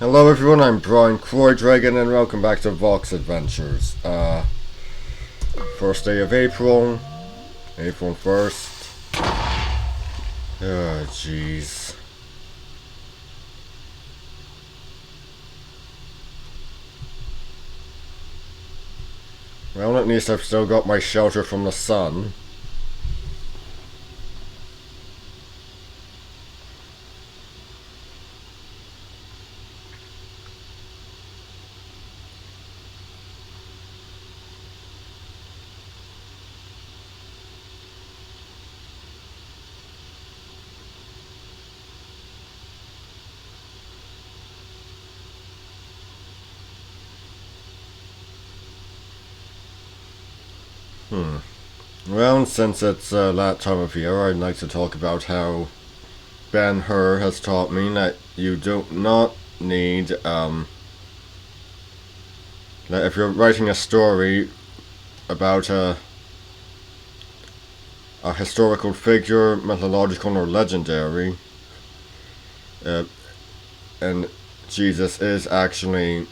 Hello everyone, I'm Brian Croy Dragon and welcome back to Vox Adventures. First day of April, April 1st. Oh jeez. Well, at least I've still got my shelter from the sun. Well, since it's that time of year, I'd like to talk about how Ben-Hur has taught me that you do not need, that if you're writing a story about a historical figure, mythological or legendary, uh, and Jesus is actually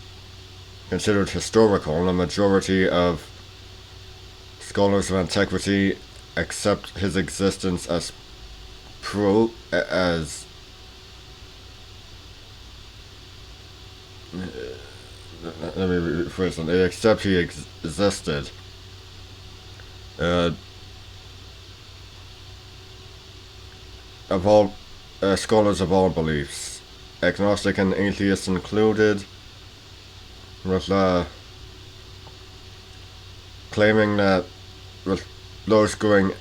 considered historical, and a majority of scholars of antiquity accept his existence as as let me rephrase that. They accept he existed. Uh, of all scholars of all beliefs, agnostic and atheists included, with claiming that with those going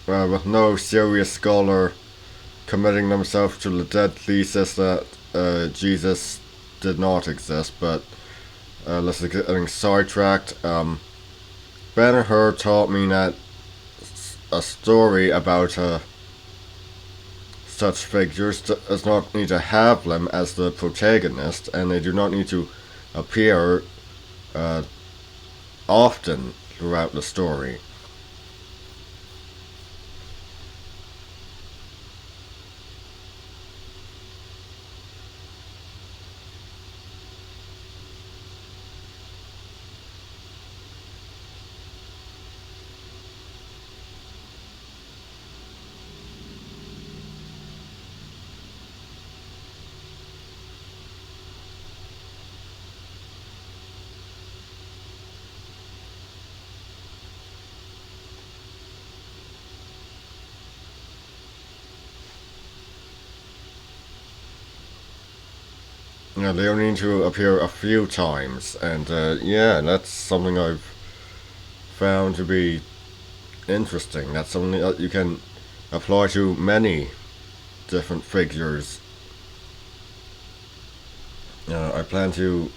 with no serious scholar committing themselves to the dead thesis that Jesus did not exist. But let's get getting sidetracked. Ben-Hur taught me that a story about such figures does not need to have them as the protagonist, and they do not need to appear uh, often throughout the story. Yeah, they only need to appear a few times, and yeah, that's something I've found to be interesting. That's something that you can apply to many different figures. I plan to.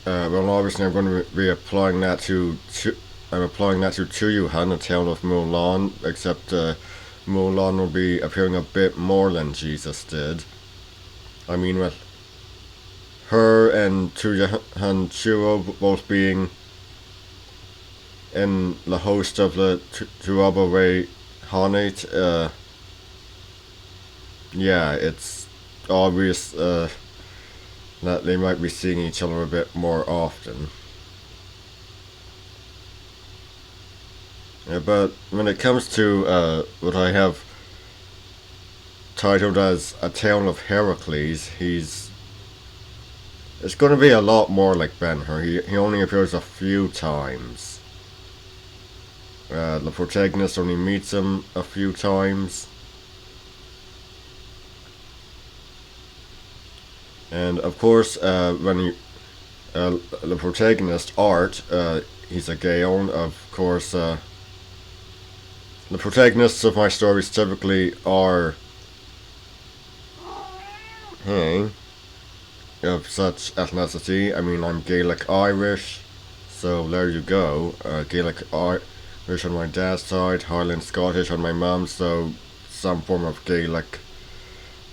Well, obviously, I'm going to be applying that to. I'm applying that to Chuyuhan, the town of Mulan, except Mulan will be appearing a bit more than Jesus did. I mean, with her and Chuyuhan Chuo both being in the host of the Tuaba Hanate, yeah, it's obvious that they might be seeing each other a bit more often. But when it comes to what I have titled as A Town of Heracles, it's going to be a lot more like Ben-Hur. He only appears a few times. The protagonist only meets him a few times. And of course, the protagonist, Art, he's a Gaon, of course. The protagonists of my stories typically are, hey, of such ethnicity. I mean, I'm Gaelic Irish, so there you go. Gaelic Irish on my dad's side, Highland Scottish on my mom's, so some form of Gaelic,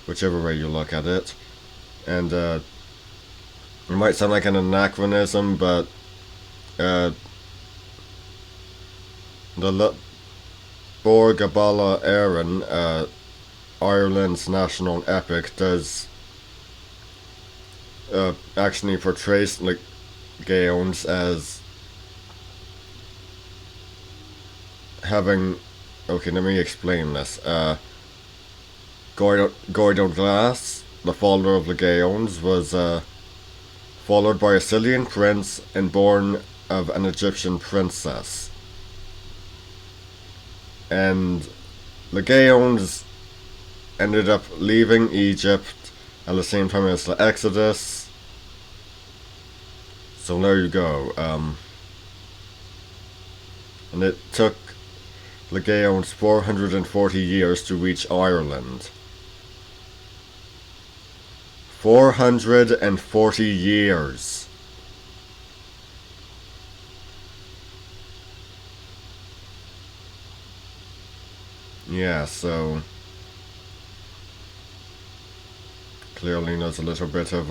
whichever way you look at it. And it might sound like an anachronism, but the Borgabala Aaron Ireland's national epic does actually portrays like Gaons as having. Okay, let me explain this. Gordo Glass, the father of the Gaons, was followed by a Sicilian prince and born of an Egyptian princess. And the Gaons ended up leaving Egypt at the same time as the Exodus. So there you go. And it took the Gaons 440 years to reach Ireland. 440 years. Yeah, so clearly there's a little bit of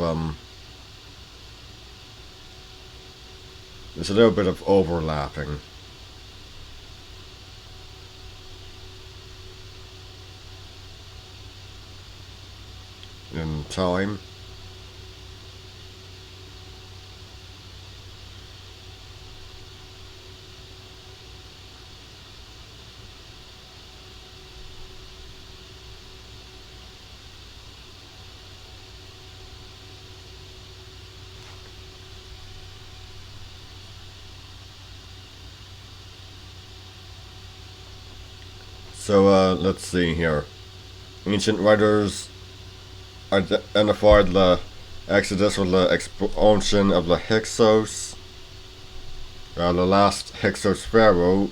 there's a little bit of overlapping. In time. So let's see here. Ancient writers identified the Exodus with the expulsion of the Hyksos. The last Hyksos pharaoh,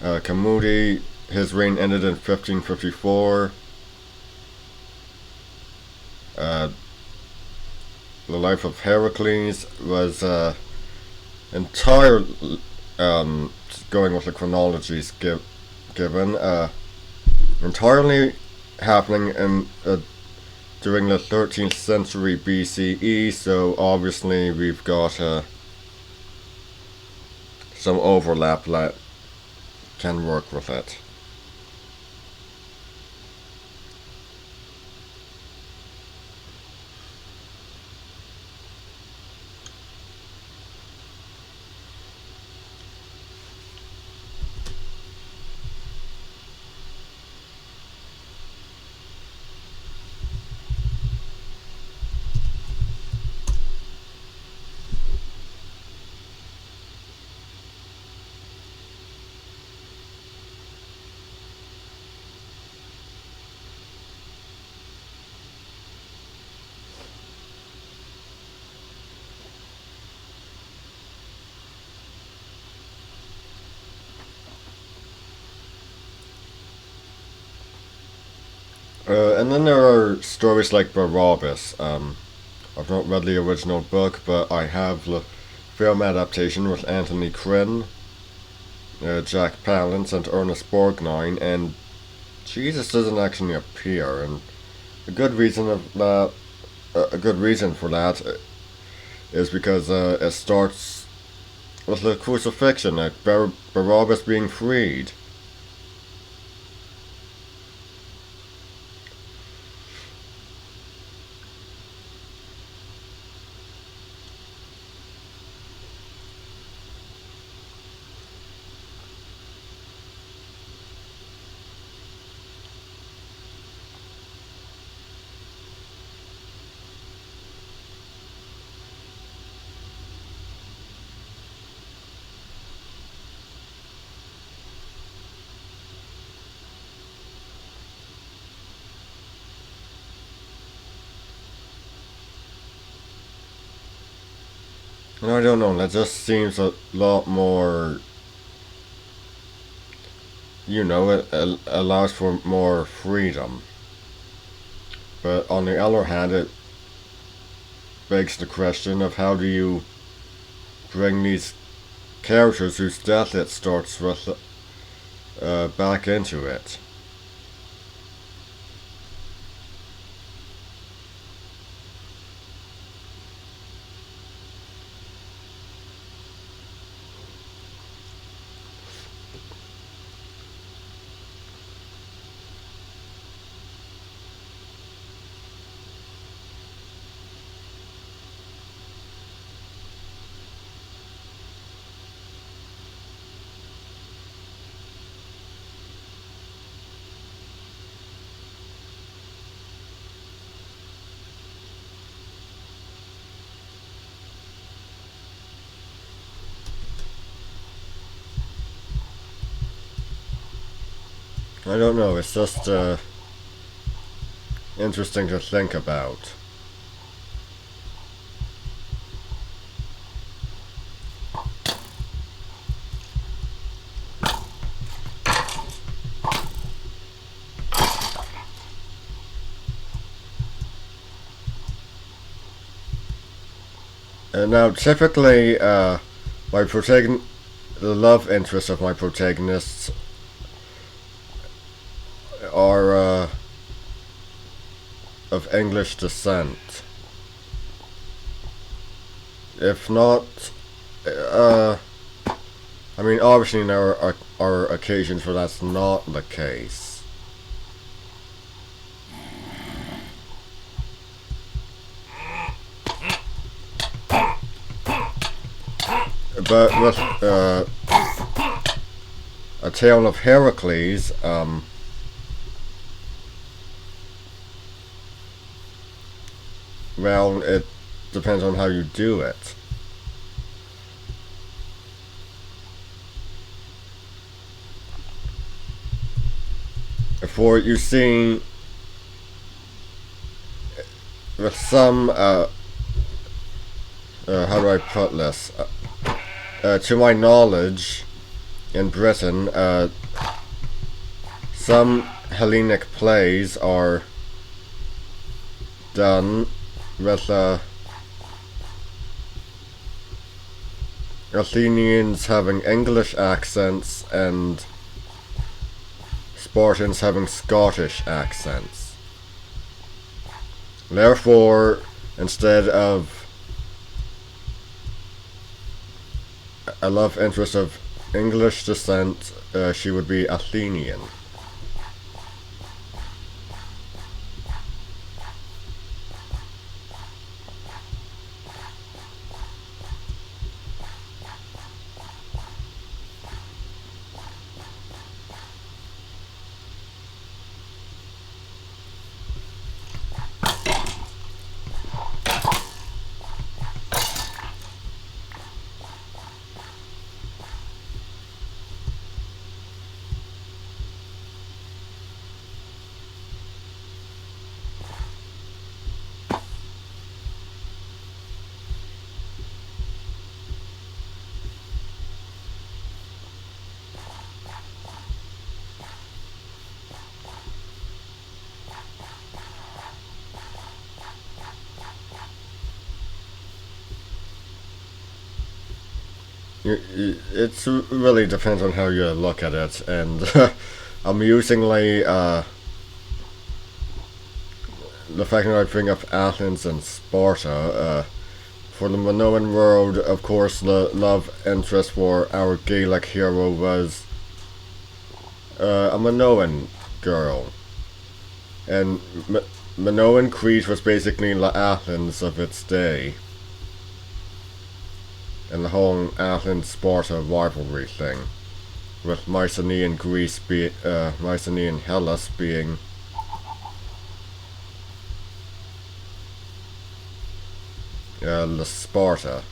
Kamudi, his reign ended in 1554. Uh, the life of Heracles was entirely going with the chronologies given. Entirely happening in during the 13th century BCE, so obviously we've got some overlap that can work with it. And then there are stories like Barabbas. I've not read the original book, but I have the film adaptation with Anthony Quinn, Jack Palance, and Ernest Borgnine, and Jesus doesn't actually appear. And a good reason of that, a good reason for that, is because it starts with the crucifixion, like Barabbas being freed. And I don't know, that just seems a lot more, it allows for more freedom. But on the other hand, it begs the question of how do you bring these characters whose death it starts with back into it. I don't know, it's just interesting to think about. Now, typically, the love interests of my protagonists are of English descent. If not, uh, I mean, obviously there are occasions where that's not the case. But with A Tale of Heracles, well, it depends on how you do it. For you see, with some, how do I put this? To my knowledge, in Britain, some Hellenic plays are done with Athenians having English accents and Spartans having Scottish accents. Therefore, instead of a love interest of English descent, she would be Athenian. It really depends on how you look at it, and amusingly, the fact that I bring up Athens and Sparta, for the Minoan world, of course, the love interest for our Gaelic hero was a Minoan girl, and Minoan Crete was basically the Athens of its day. And the whole Athens-Sparta rivalry thing, with Mycenaean Mycenaean Hellas being the Sparta.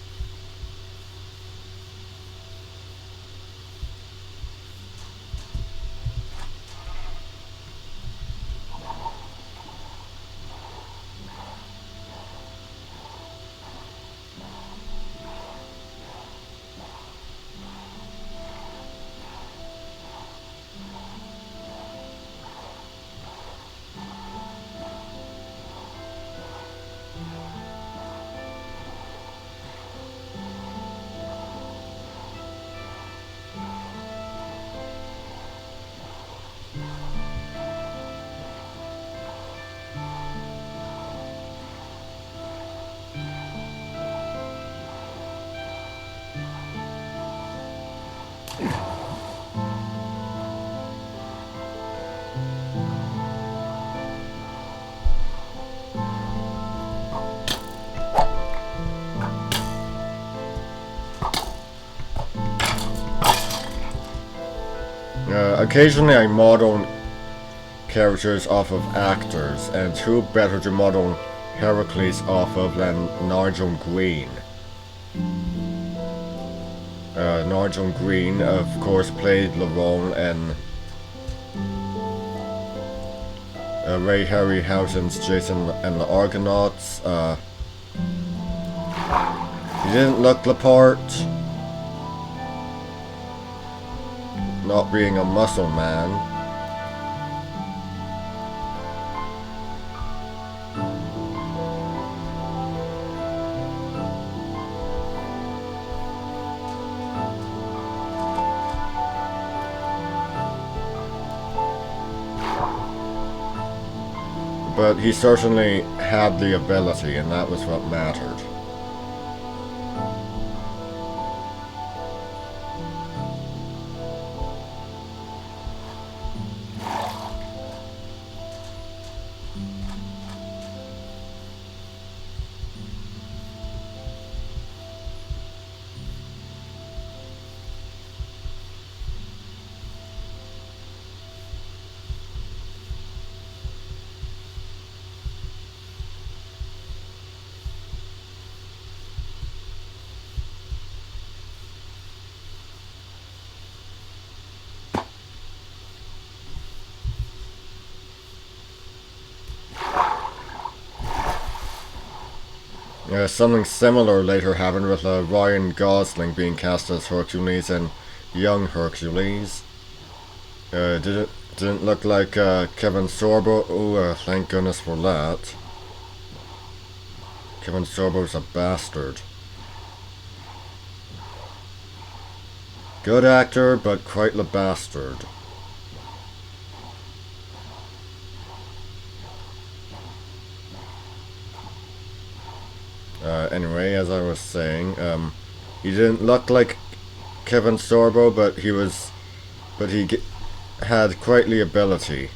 Occasionally I model characters off of actors, and who better to model Heracles off of than Nigel Green. Nigel Green, of course, played the role in Ray Harryhausen's Jason and the Argonauts. He didn't look the part, not being a muscle man. But he certainly had the ability, and that was what mattered. Something similar later happened with Ryan Gosling being cast as Hercules and young Hercules. Didn't look like Kevin Sorbo. Oh, thank goodness for that. Kevin Sorbo's a bastard. Good actor, but quite the bastard. Anyway, as I was saying, he didn't look like Kevin Sorbo, but he had quite the ability.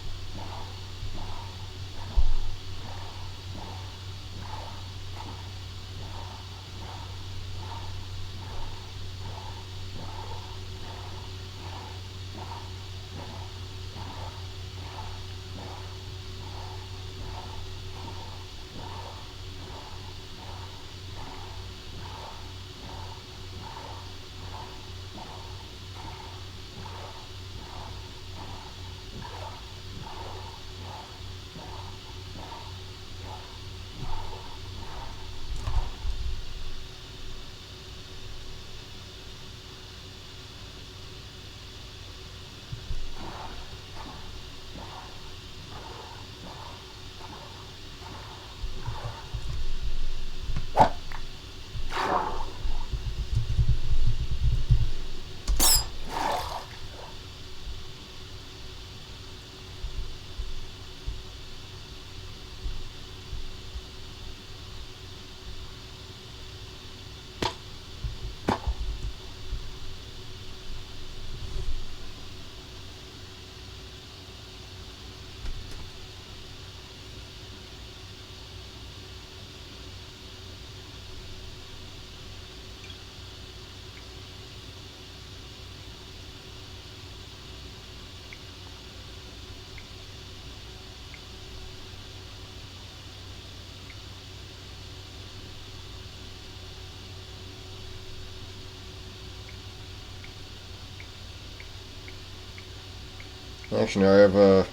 Actually, I have a...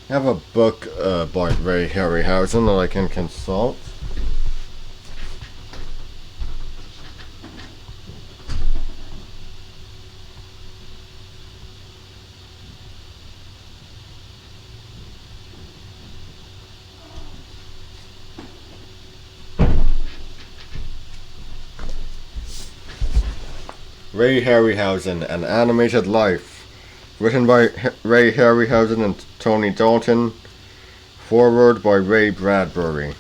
I have a book by Ray Harryhausen that I can consult. Ray Harryhausen, An Animated Life. Written by Ray Harryhausen and Tony Dalton. Foreword by Ray Bradbury.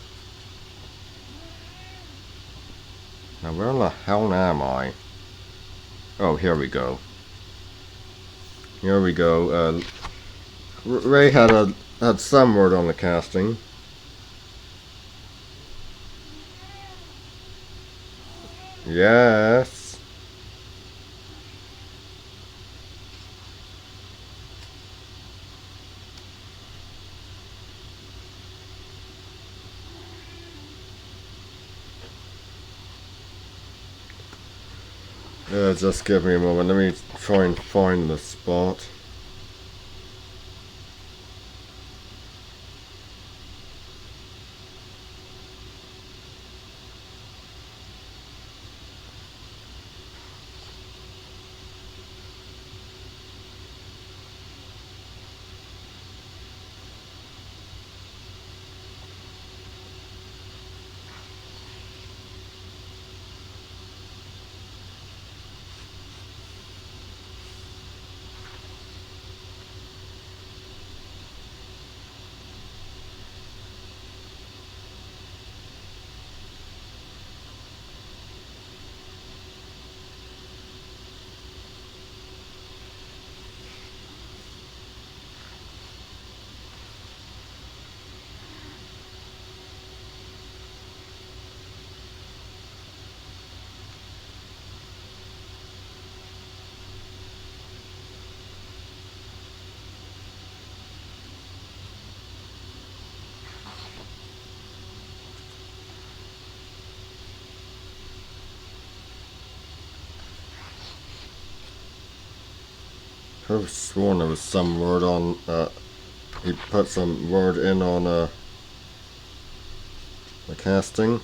Now where the hell am I? Oh, here we go. Here we go. Ray had some word on the casting. Yes. Just give me a moment. Let me try and find the spot. I have sworn there was some word on. He put some word in on the casting.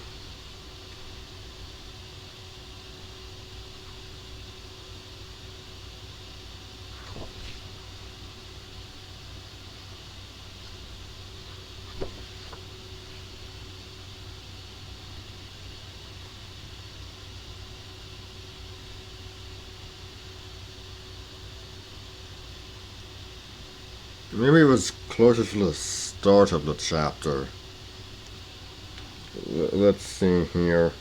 Maybe it was closer to the start of the chapter. Let's see here.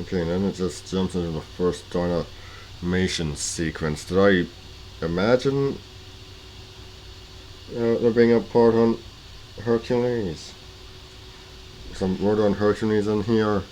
Okay, and then it just jumps into the first animation sequence. Did I imagine there being a part on Hercules? Some word on Hercules in here.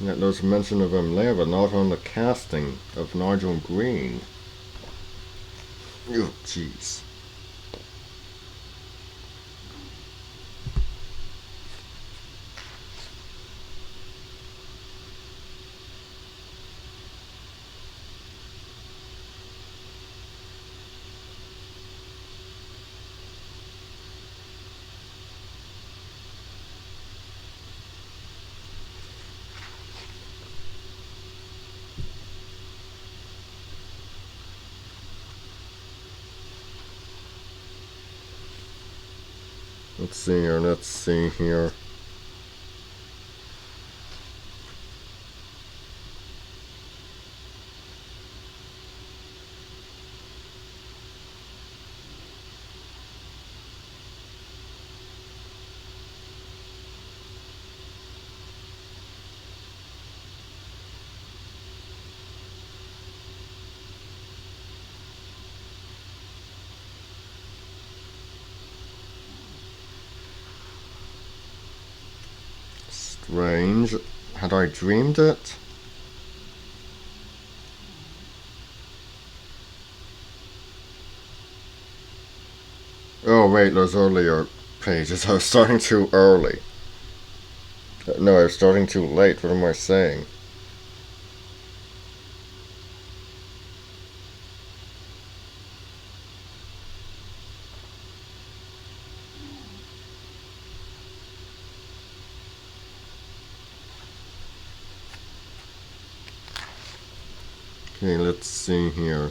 Yet there's mention of him there, but not on the casting of Nigel Green. Oh, jeez. Let's see here. Strange. Had I dreamed it? Oh wait, those earlier pages. I was starting too early. No, I was starting too late. What am I saying? Okay, let's see here.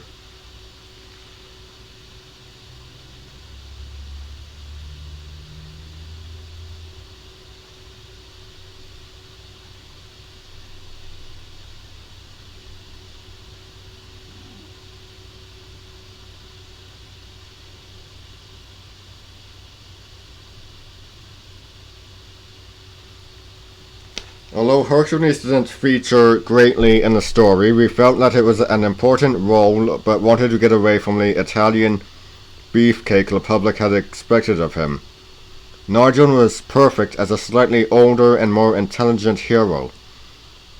Although Hercules didn't feature greatly in the story, we felt that it was an important role but wanted to get away from the Italian beefcake the public had expected of him. Narjan was perfect as a slightly older and more intelligent hero,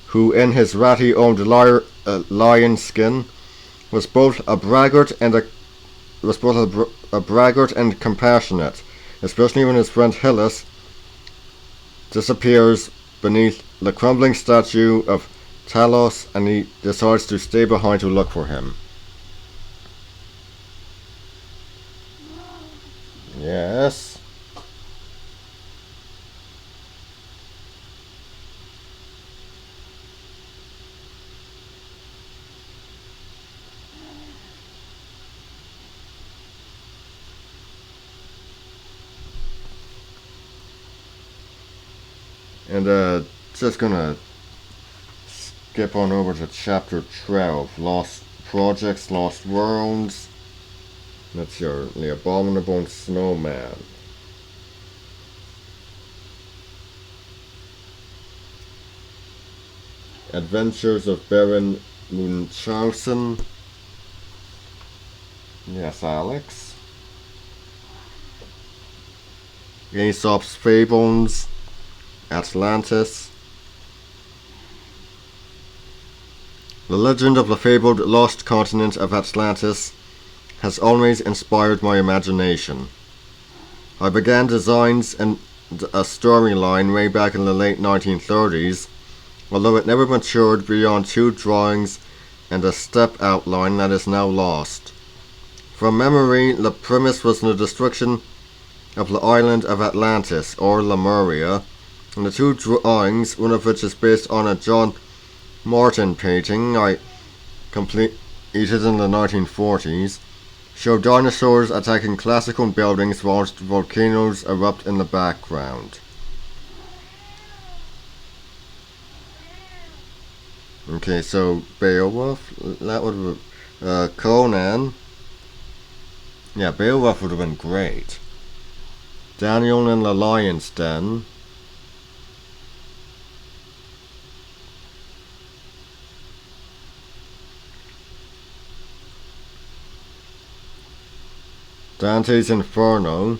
who in his ratty old lion skin was both a braggart and a braggart and compassionate, especially when his friend Hylas disappears beneath the crumbling statue of Talos and he decides to stay behind to look for him. Yes. And just gonna skip on over to chapter 12, Lost Projects, Lost Worlds. That's the Abominable Snowman. Adventures of Baron Munchausen. Yes, Alex. Aesop's Fables. Atlantis. The legend of the fabled lost continent of Atlantis has always inspired my imagination. I began designs and a storyline way back in the late 1930s, although it never matured beyond 2 drawings and a step outline that is now lost. From memory, the premise was the destruction of the island of Atlantis, or Lemuria, and the 2 drawings, one of which is based on a John Martin painting I completed in the 1940s, show dinosaurs attacking classical buildings whilst volcanoes erupt in the background. Okay, so Beowulf, that would have Conan. Yeah, Beowulf would have been great. Daniel in the Lion's Den. Dante's Inferno.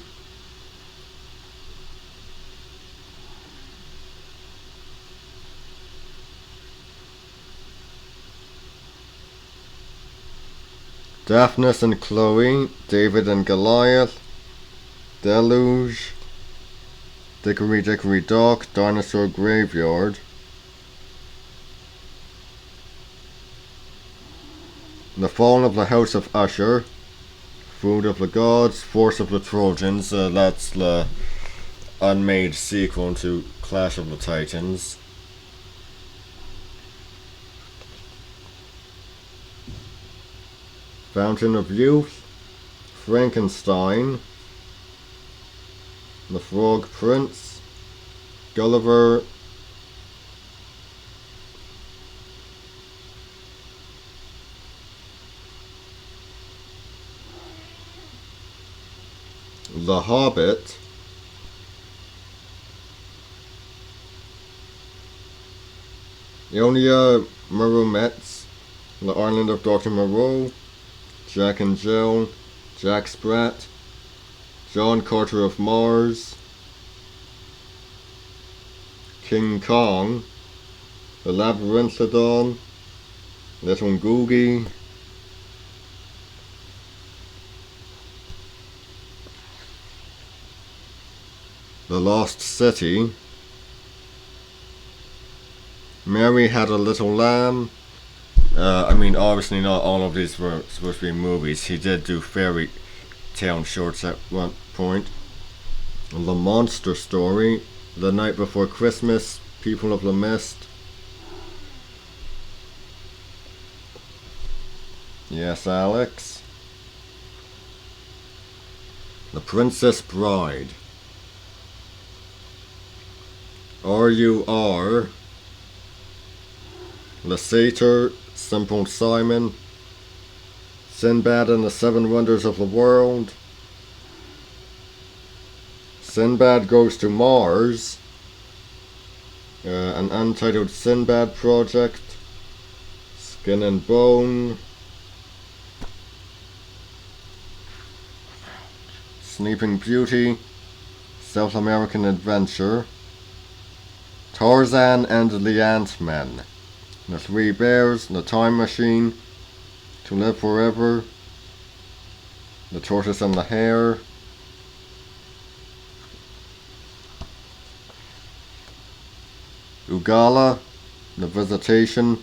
Daphnis and Chloe, David and Goliath, Deluge, Dickory Dickory Dock, Dinosaur Graveyard, The Fall of the House of Usher, Food of the Gods, Force of the Trojans, that's the unmade sequel to Clash of the Titans. Fountain of Youth, Frankenstein, The Frog Prince, Gulliver, The Hobbit, Ionia Muromets, The Island of Dr. Moreau, Jack and Jill, Jack Sprat, John Carter of Mars, King Kong, The Labyrinthodon, Little Googie, The Lost City, Mary Had a Little Lamb. I mean, obviously not all of these were supposed to be movies. He did do fairy tale shorts at one point. The Monster Story, The Night Before Christmas, People of the Mist, Yes, Alex? The Princess Bride. R.U.R. The Satyr, Simple Simon, Sinbad and the Seven Wonders of the World, Sinbad Goes to Mars, an untitled Sinbad project, Skin and Bone, Sleeping Beauty, South American Adventure, Tarzan and the Ant-Men, The Three Bears, The Time Machine, To Live Forever, The Tortoise and the Hare, Ugala, The Visitation,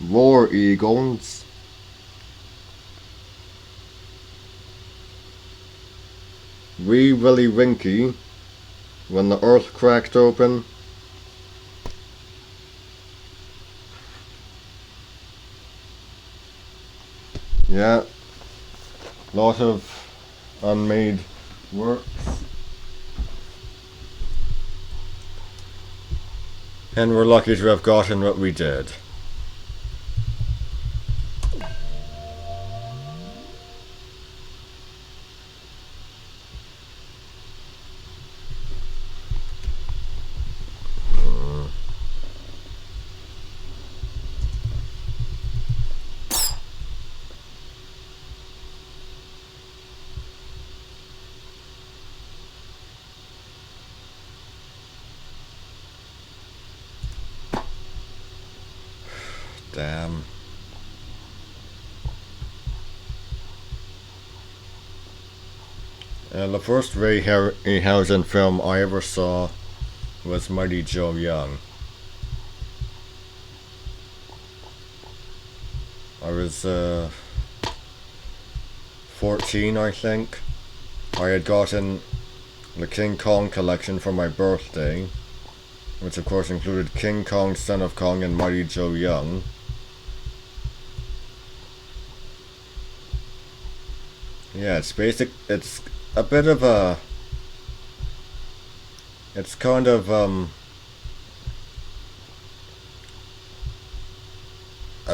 War Eagles, Wee Willie Winkie, When the Earth Cracked Open, yeah, lot of unmade works. And we're lucky to have gotten what we did. Damn. The first Ray Harryhausen film I ever saw was Mighty Joe Young. I was 14, I think. I had gotten the King Kong collection for my birthday, which of course included King Kong, Son of Kong, and Mighty Joe Young. Yeah, it's a bit of a, it's kind of a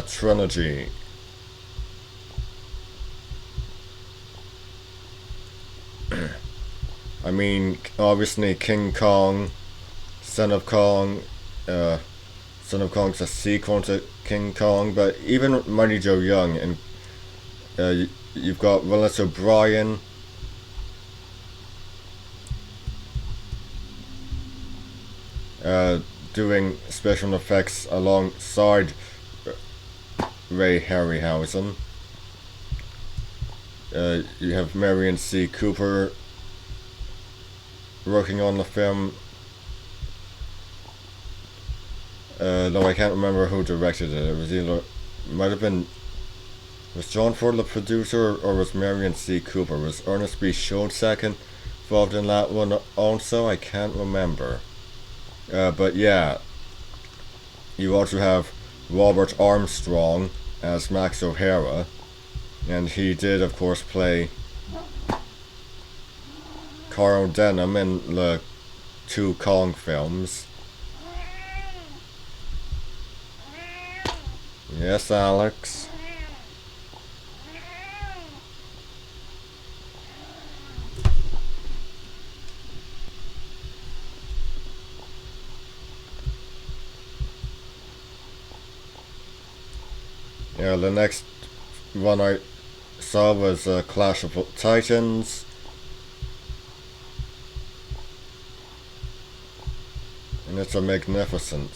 trilogy. I mean, obviously King Kong, Son of Kong, Son of Kong's a sequel to King Kong, but even Mighty Joe Young, and you've got Willis O'Brien, doing special effects alongside Ray Harryhausen. You have Marion C. Cooper working on the film, though I can't remember who directed it. It was was John Ford the producer, or was Marion C. Cooper? Was Ernest B. Schoensack involved in that one also? I can't remember. But yeah, you also have Robert Armstrong as Max O'Hara, and he did of course play Carl Denham in the two Kong films. Yes, Alex? Yeah, the next one I saw was Clash of Titans. And it's a magnificent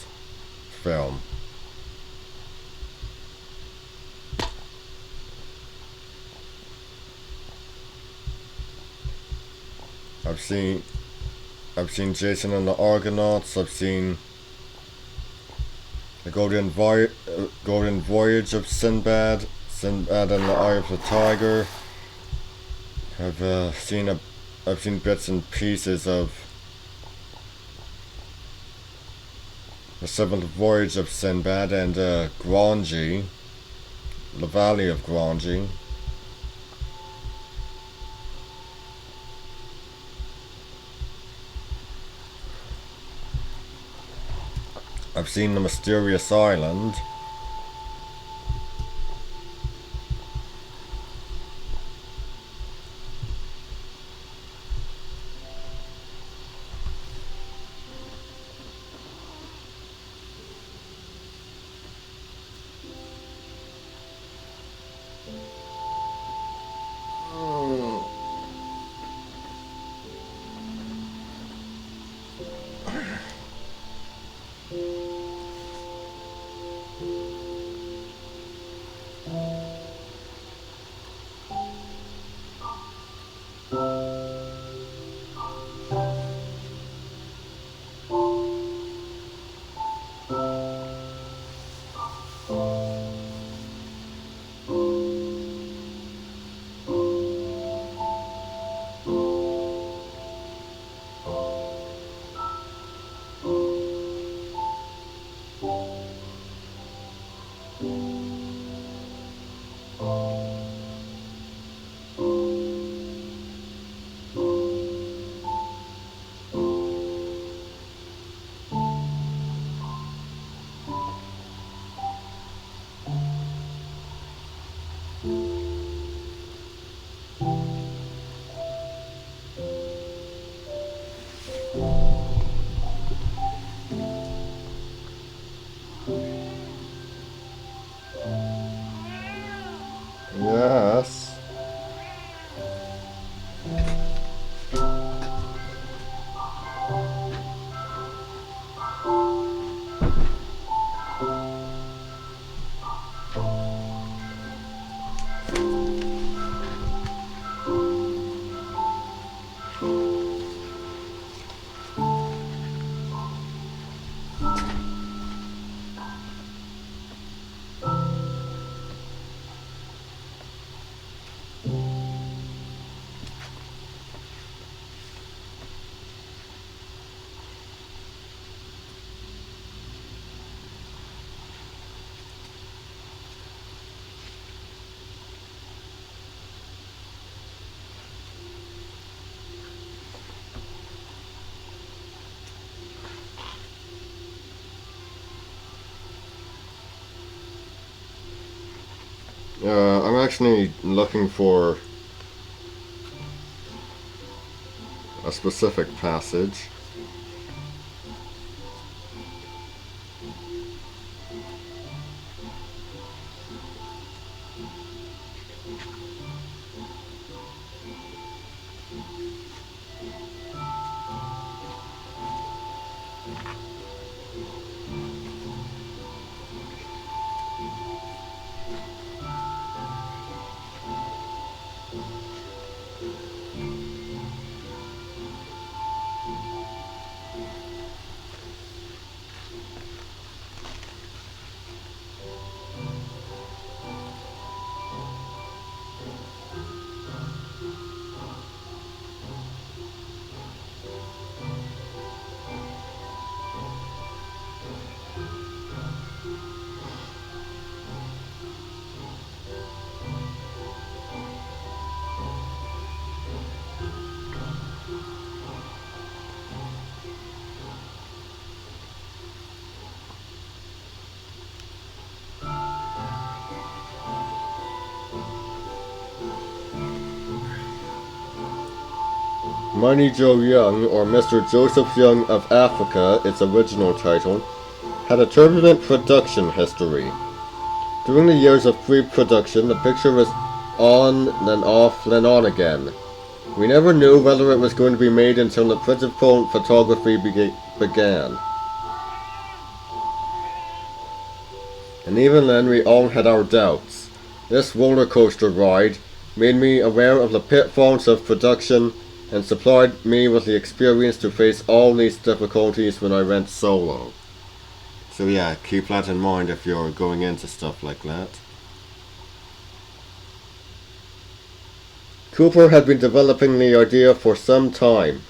film. I've seen Jason and the Argonauts. I've seen the Golden Voyage of Sinbad, Sinbad and the Eye of the Tiger. I've seen bits and pieces of The Seventh Voyage of Sinbad and Granji. The Valley of Grangy. I've seen the Mysterious Island. Yes. I'm actually looking for a specific passage. Mighty Joe Young, or Mr. Joseph Young of Africa, its original title, had a turbulent production history. During the years of pre-production, the picture was on, then off, then on again. We never knew whether it was going to be made until the principal photography began. And even then we all had our doubts. This roller coaster ride made me aware of the pitfalls of production and supplied me with the experience to face all these difficulties when I went solo. So yeah, keep that in mind if you're going into stuff like that. Cooper had been developing the idea for some time,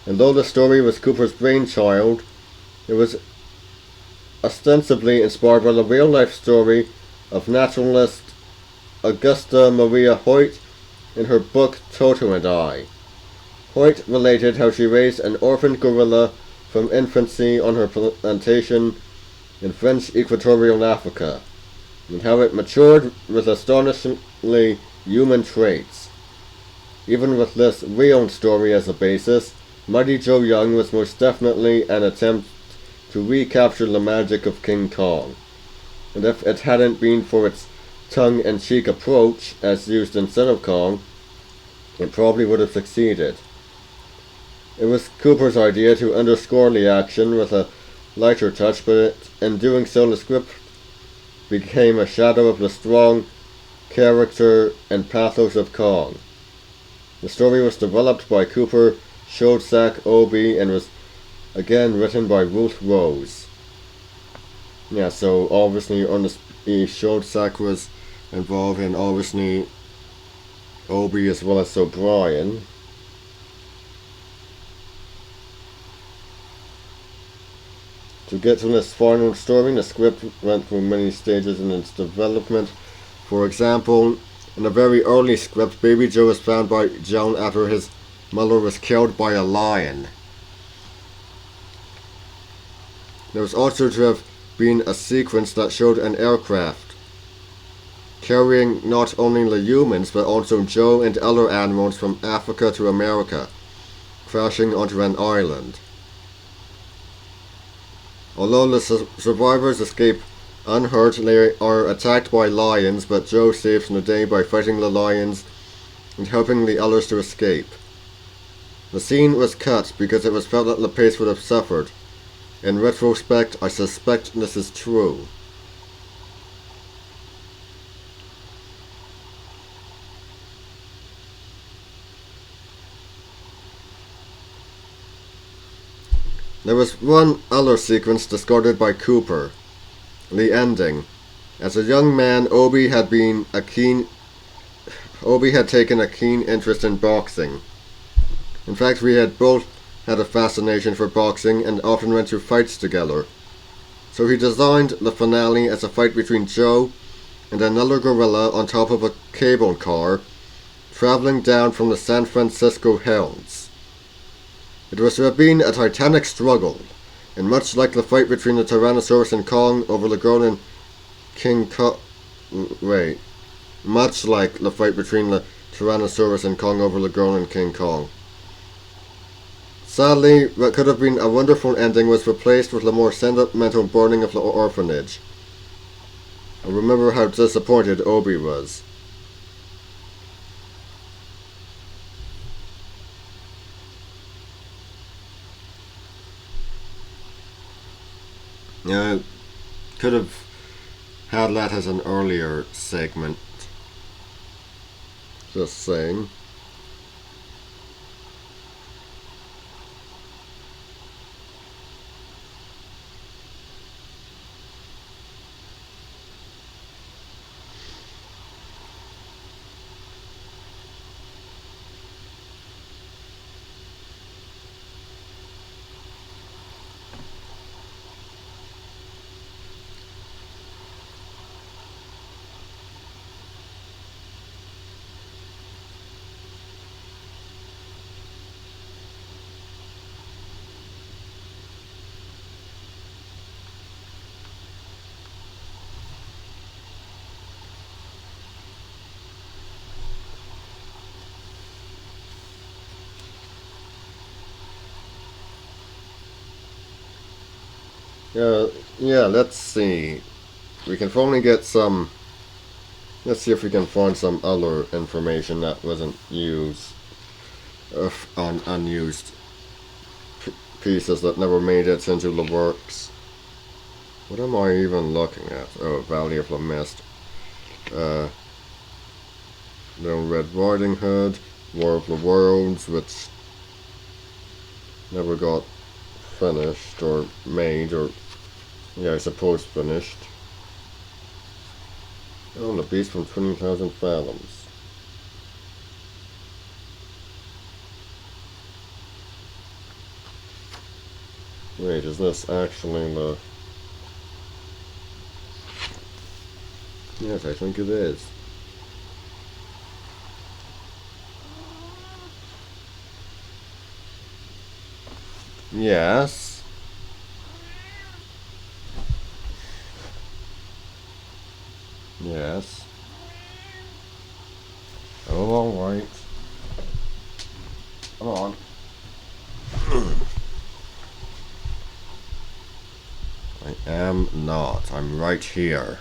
and though the story was Cooper's brainchild, it was ostensibly inspired by the real-life story of naturalist Augusta Maria Hoyt in her book Toto and I. Hoyt related how she raised an orphan gorilla from infancy on her plantation in French Equatorial Africa, and how it matured with astonishingly human traits. Even with this real story as a basis, Mighty Joe Young was most definitely an attempt to recapture the magic of King Kong, and if it hadn't been for its tongue-in-cheek approach, as used in Son of Kong, it probably would have succeeded. It was Cooper's idea to underscore the action with a lighter touch, but in doing so the script became a shadow of the strong character and pathos of Kong. The story was developed by Cooper, Shostak Obi, and was again written by Ruth Rose. Yeah, so obviously Shostak was involved, and obviously Obi as well as O'Brien. To get to this final story, the script went through many stages in its development. For example, in a very early script, Baby Joe was found by Joan after his mother was killed by a lion. There was also to have been a sequence that showed an aircraft carrying not only the humans but also Joe and other animals from Africa to America, crashing onto an island. Although the survivors escape unhurt, they are attacked by lions, but Joe saves the day by fighting the lions and helping the others to escape. The scene was cut because it was felt that the pace would have suffered. In retrospect, I suspect this is true. There was one other sequence discarded by Cooper, the ending. As a young man, Obi had taken a keen interest in boxing. In fact, we had both had a fascination for boxing and often went to fights together. So he designed the finale as a fight between Joe and another gorilla on top of a cable car, traveling down from the San Francisco hills. It was to have been a titanic struggle, and much like the fight between the Tyrannosaurus and Kong over the grown King Kong. Much like the fight between the Tyrannosaurus and Kong over the grown King Kong. Sadly, what could have been a wonderful ending was replaced with the more sentimental burning of the orphanage. I remember how disappointed Obi was. Could have had that as an earlier segment. Just saying. Yeah, let's see. We can probably get some. Let's see if we can find some other information that wasn't used. On unused pieces that never made it into the works. What am I even looking at? Oh, Valley of the Mist. The Red Riding Hood, War of the Worlds, which never got finished or made, or yeah, I suppose finished. Oh, the Beast from 20,000 Fathoms. Wait, is this actually the... Yes, I think it is. Yes. Yes. Oh, alright. Come on. I am not. I'm right here.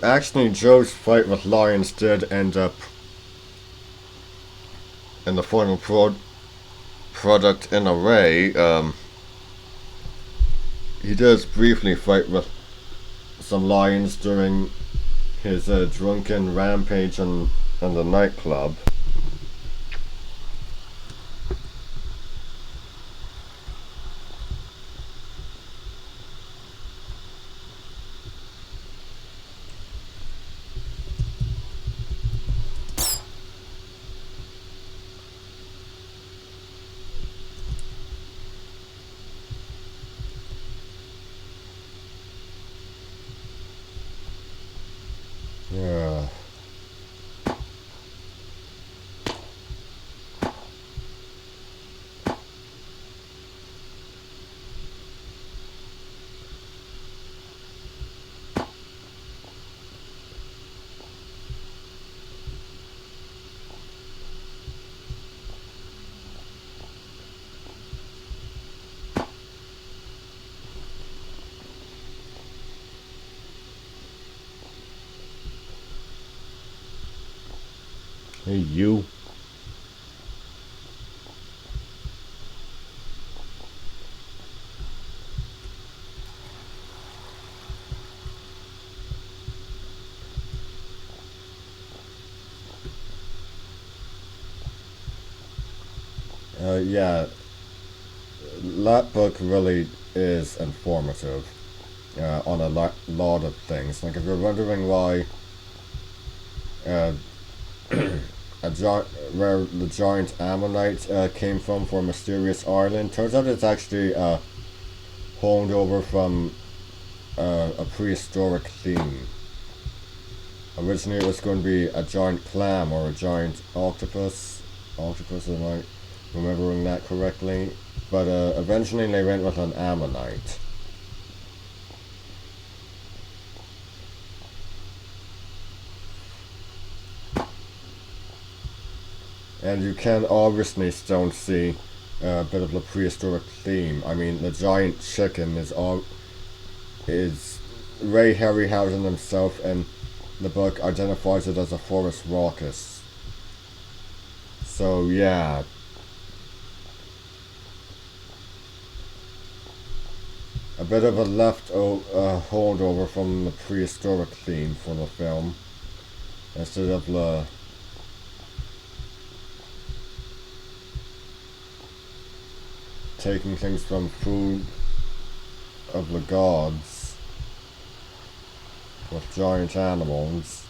Actually, Joe's fight with Lions did end up in the final product in a way. He does briefly fight with some lions during his drunken rampage in the nightclub. Yeah. Hey, you. Yeah, that book really is informative on a lot of things. Like, if you're wondering why uh, where the giant ammonite came from for Mysterious Island, turns out it's actually honed over from a prehistoric theme. Originally, it was going to be a giant clam or a giant octopus. Octopus, am I remembering that correctly? But eventually, they went with an ammonite. And you can obviously still see a bit of the prehistoric theme. I mean, the giant chicken is Ray Harryhausen himself, and the book identifies it as a Forest Raucous. So yeah, a bit of a holdover from the prehistoric theme for the film, instead of the taking things from food of the gods with giant animals.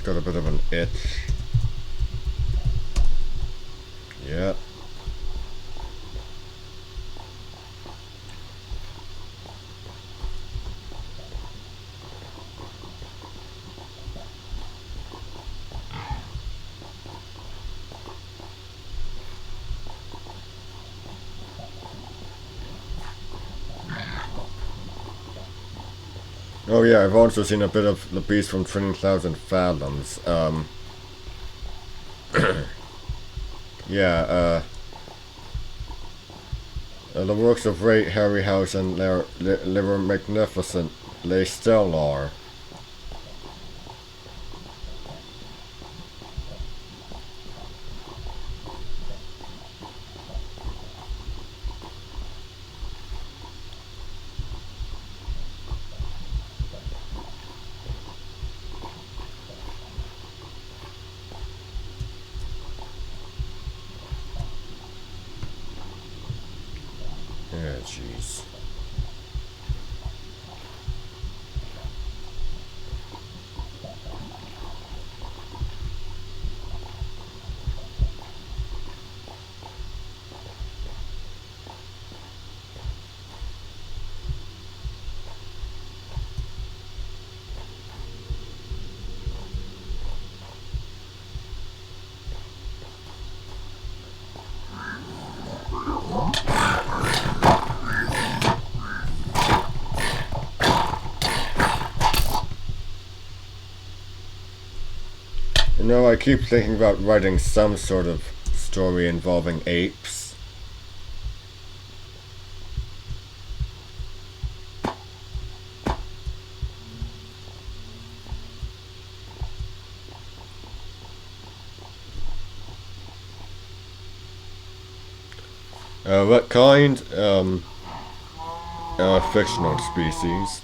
I've got a bit of an itch. Yeah. Oh yeah, I've also seen a bit of The Beast from 20,000 Fathoms. Yeah, the works of Ray Harryhausen, they were magnificent. They still are. Yeah, jeez. You know, I keep thinking about writing some sort of story involving apes. What kind? Fictional species.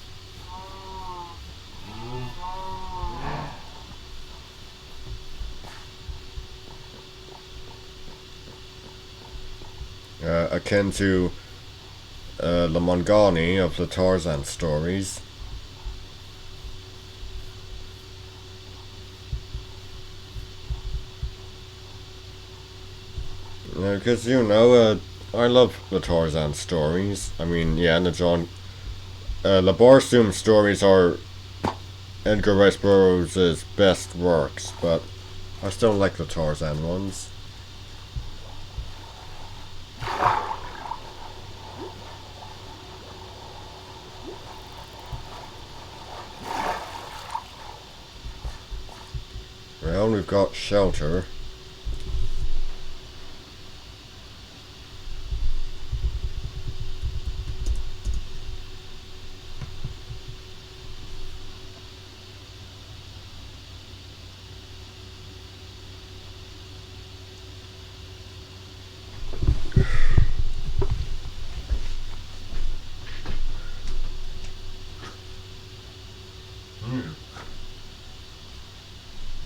Akin to the Mongani of the Tarzan stories. Because, I love the Tarzan stories. I mean, yeah, the Barsoom stories are Edgar Rice Burroughs' best works, but I still like the Tarzan ones. Well, we've got shelter.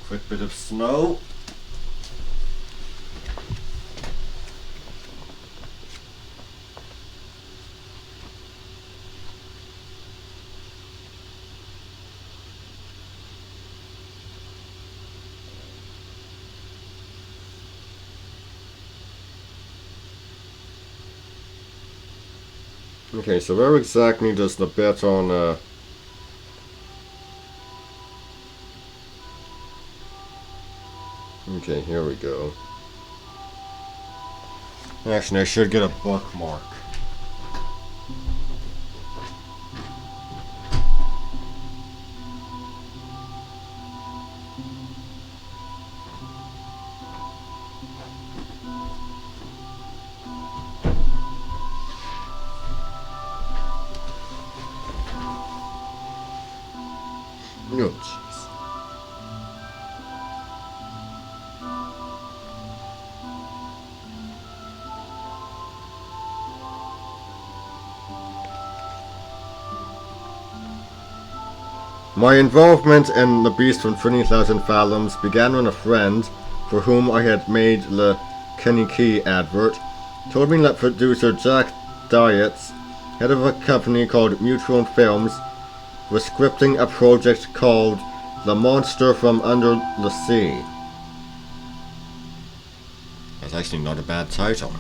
Quick bit of snow. Okay, so where exactly does the bet on Okay, here we go. Actually, I should get a bookmark. Oh, jeez. My involvement in The Beast from 20,000 Fathoms began when a friend, for whom I had made the Kenny Key advert, told me that producer Jack Dietz, head of a company called Mutual Films, was scripting a project called The Monster from Under the Sea. That's actually not a bad title.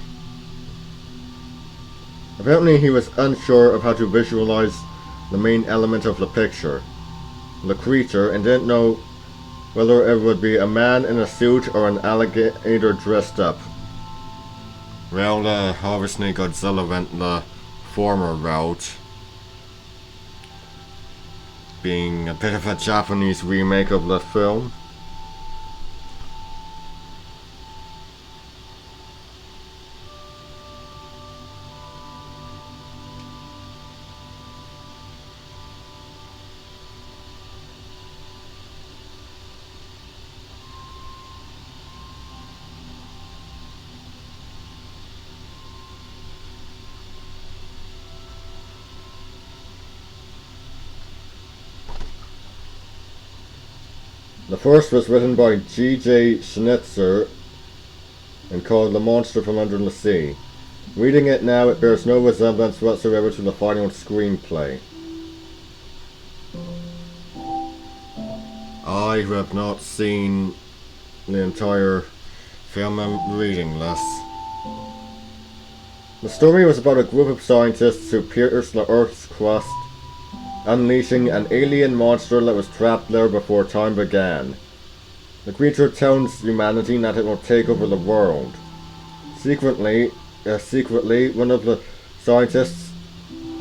Apparently he was unsure of how to visualize the main element of the picture, the creature, and didn't know whether it would be a man in a suit or an alligator dressed up. Well, obviously Godzilla went the former route, being a bit of a Japanese remake of the film. The first was written by G.J. Schnitzer and called The Monster from Under the Sea. Reading it now, it bears no resemblance whatsoever to the final screenplay. I have not seen the entire film. I'm reading this. The story was about a group of scientists who pierced the Earth's crust, unleashing an alien monster that was trapped there before time began. The creature tells humanity that it will take over the world. Secretly, one of the scientists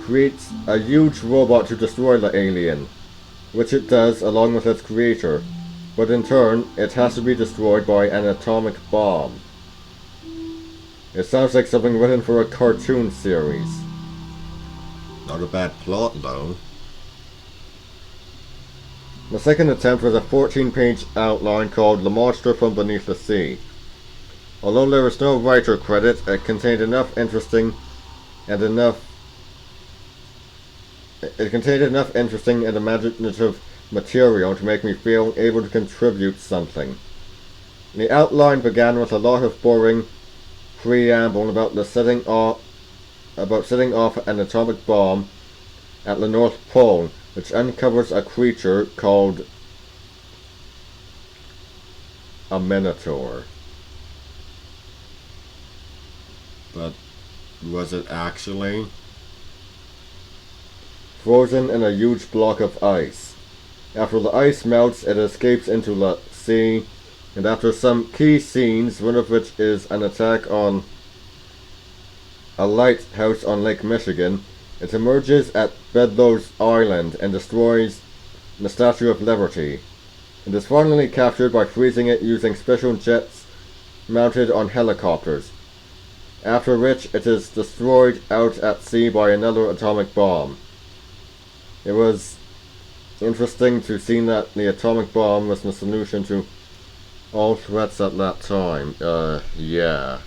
creates a huge robot to destroy the alien, which it does along with its creator, but in turn, it has to be destroyed by an atomic bomb. It sounds like something written for a cartoon series. Not a bad plot, though. The second attempt was a 14-page outline called The Monster from Beneath the Sea. Although there was no writer credit, it contained enough interesting and imaginative material to make me feel able to contribute something. The outline began with a lot of boring preamble about setting off an atomic bomb at the North Pole, which uncovers a creature called a Minotaur. But was it actually? Frozen in a huge block of ice. After the ice melts, it escapes into the sea, and after some key scenes, one of which is an attack on a lighthouse on Lake Michigan, it emerges at Bedloe's Island and destroys the Statue of Liberty. It is finally captured by freezing it using special jets mounted on helicopters, after which it is destroyed out at sea by another atomic bomb. It was interesting to see that the atomic bomb was the solution to all threats at that time. Yeah.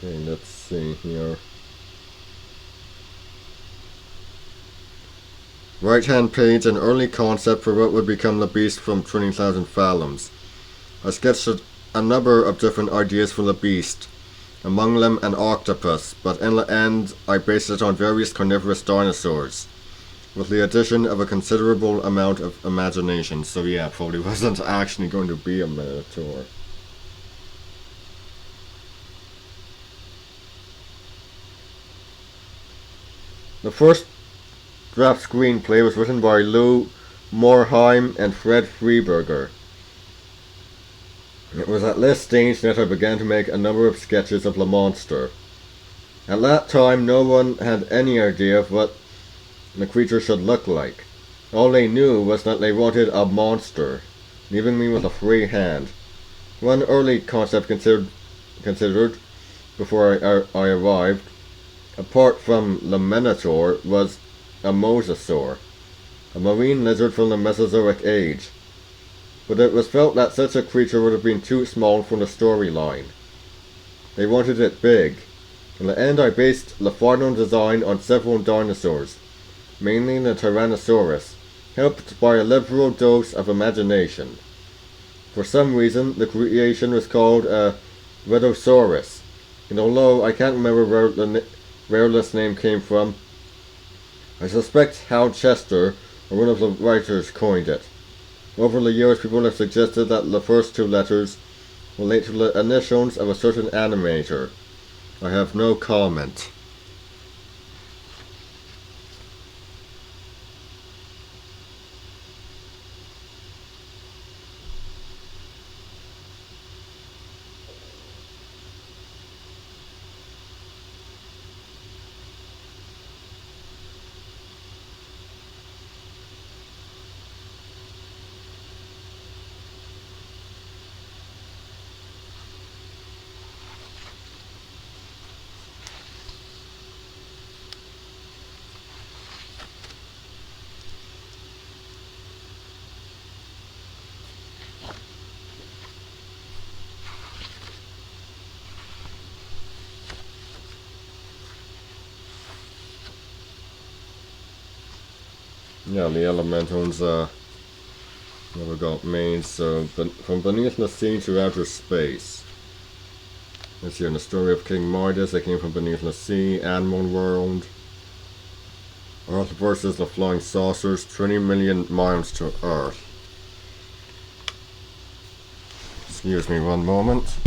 Okay, let's see here. Right-hand page, an early concept for what would become the beast from 20,000 Fathoms. I sketched a number of different ideas for the beast, among them an octopus, but in the end I based it on various carnivorous dinosaurs, with the addition of a considerable amount of imagination. So yeah, probably wasn't actually going to be a Minotaur. The first draft screenplay was written by Lou Morheim and Fred Freiberger. It was at this stage that I began to make a number of sketches of the monster. At that time, no one had any idea of what the creature should look like. All they knew was that they wanted a monster, leaving me with a free hand. One early concept considered before I arrived, apart from the Minotaur, was a mosasaur, a marine lizard from the Mesozoic age. But it was felt that such a creature would have been too small for the storyline. They wanted it big. In the end, I based the final design on several dinosaurs, mainly the Tyrannosaurus, helped by a liberal dose of imagination. For some reason, the creation was called a Rhedosaurus, and although I can't remember where this name came from, I suspect Hal Chester, or one of the writers, coined it. Over the years, people have suggested that the first two letters relate to the initials of a certain animator. I have no comment. Yeah, the elementals, never got made, so from beneath the sea to outer space. Let's see, in the story of King Midas, they came from beneath the sea, Animal World. Earth versus the Flying Saucers, 20 million miles to Earth. Excuse me one moment.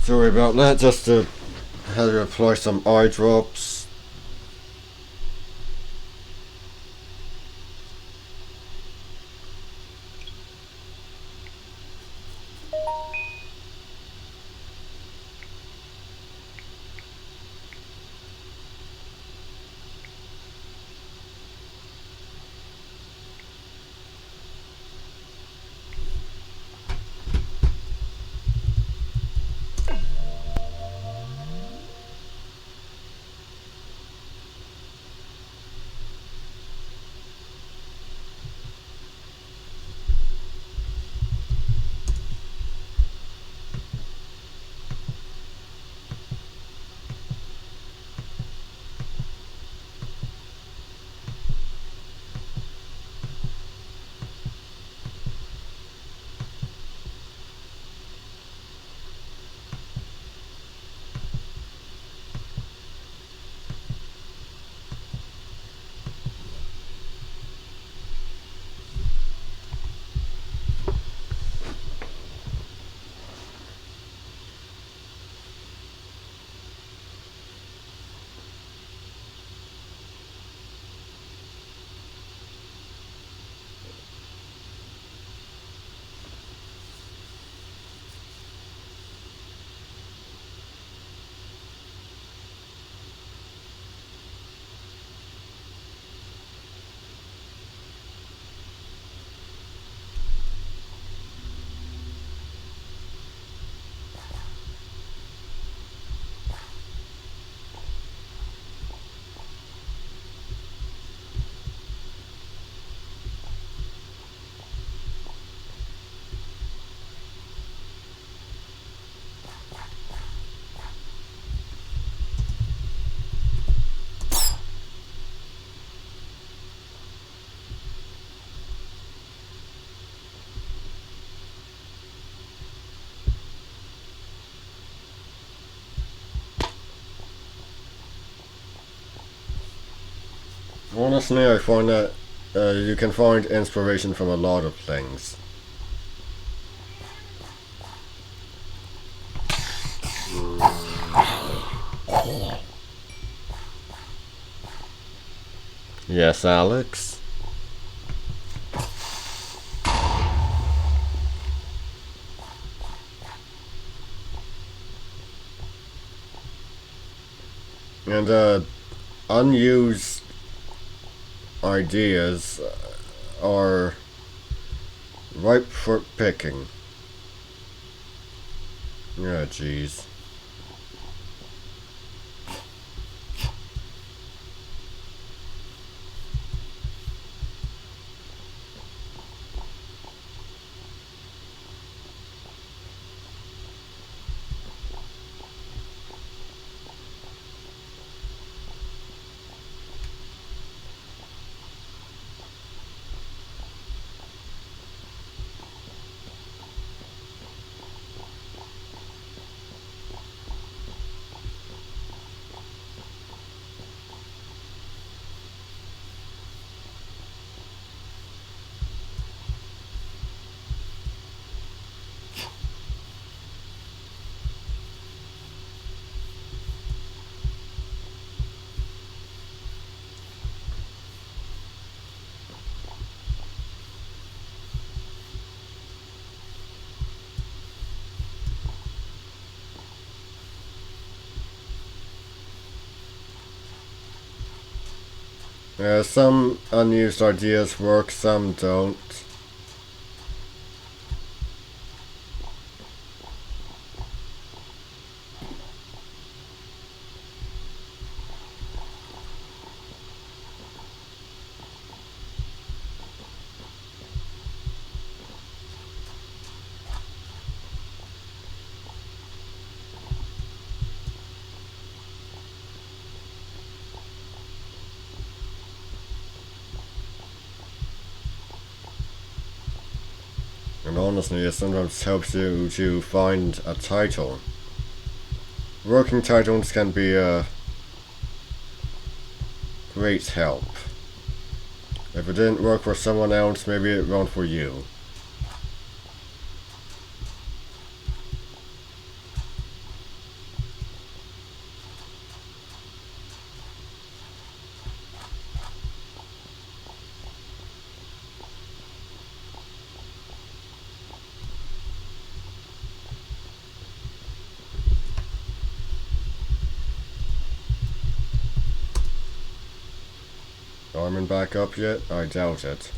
Sorry about that, just had to apply some eye drops. Honestly, I find that you can find inspiration from a lot of things. Yes, Alex? And unused ideas are ripe for picking. Yeah, jeez. Some unused ideas work, some don't. And honestly, it sometimes helps you to find a title. Working titles can be a great help. If it didn't work for someone else, maybe it won't for you. Armin back up yet? I doubt it.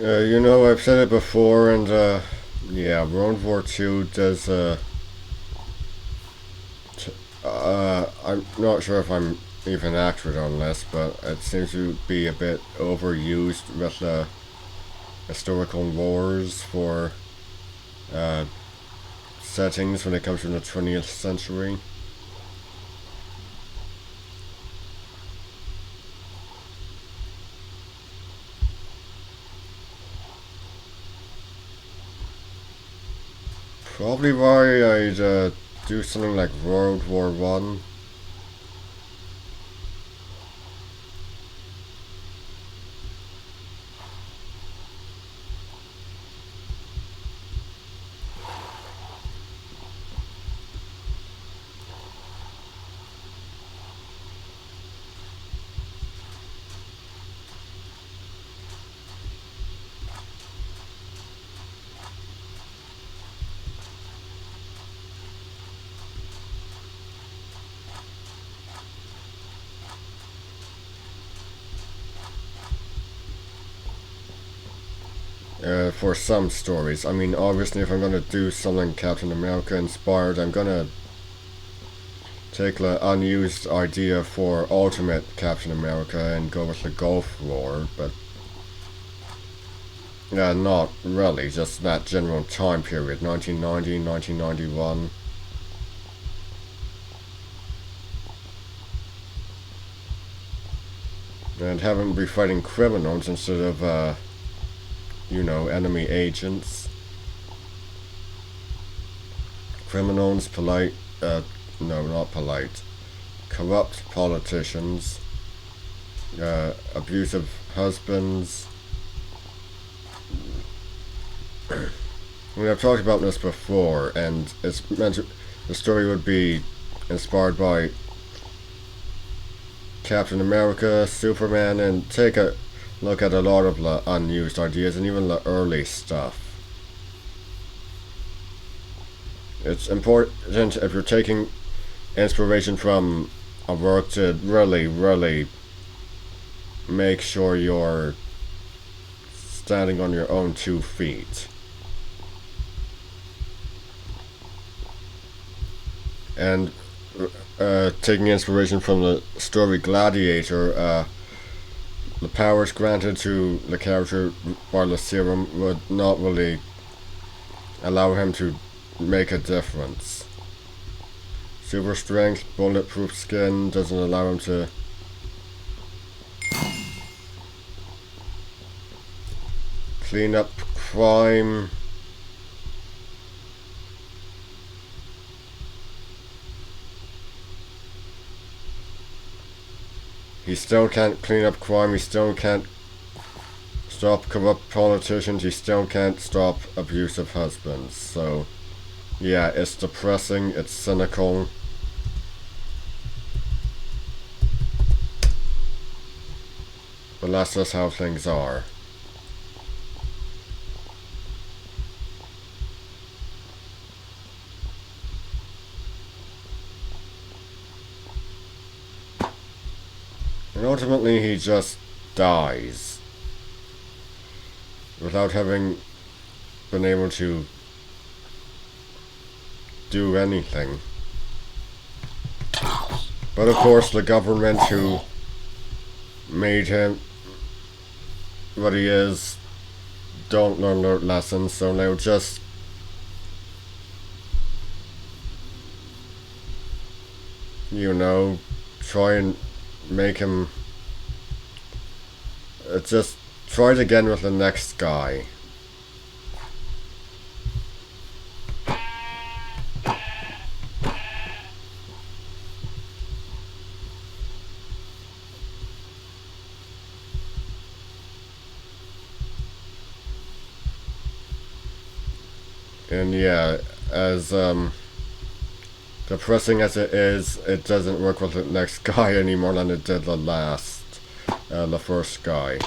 I've said it before, and yeah, World War II does. I'm not sure if I'm even accurate on this, but it seems to be a bit overused with historical wars for uh, settings when it comes to the 20th century. Probably why I'd do something like World War One. For some stories. I mean, obviously, if I'm gonna do something Captain America inspired, I'm gonna take the unused idea for Ultimate Captain America and go with the Gulf War, but yeah, not really, just that general time period, 1990, 1991. And have him be fighting criminals instead of, enemy agents. Criminals, polite, no, not polite, corrupt politicians, abusive husbands. I mean, I've talked about this before, and it's meant to, the story would be inspired by Captain America, Superman, and take a look at a lot of the unused ideas and even the early stuff. It's important if you're taking inspiration from a work to really, really make sure you're standing on your own 2 feet. And taking inspiration from the story Gladiator, the powers granted to the character by the serum would not really allow him to make a difference. Super strength, bulletproof skin doesn't allow him to clean up crime. He still can't clean up crime, he still can't stop corrupt politicians, he still can't stop abusive husbands. So, yeah, it's depressing, it's cynical. But that's just how things are. And ultimately he just dies. Without having been able to do anything. But of course the government who made him what he is don't learn their lessons, so they'll just try and make him just try it again with the next guy. And yeah, as depressing as it is, it doesn't work with the next guy any more than it did the first guy.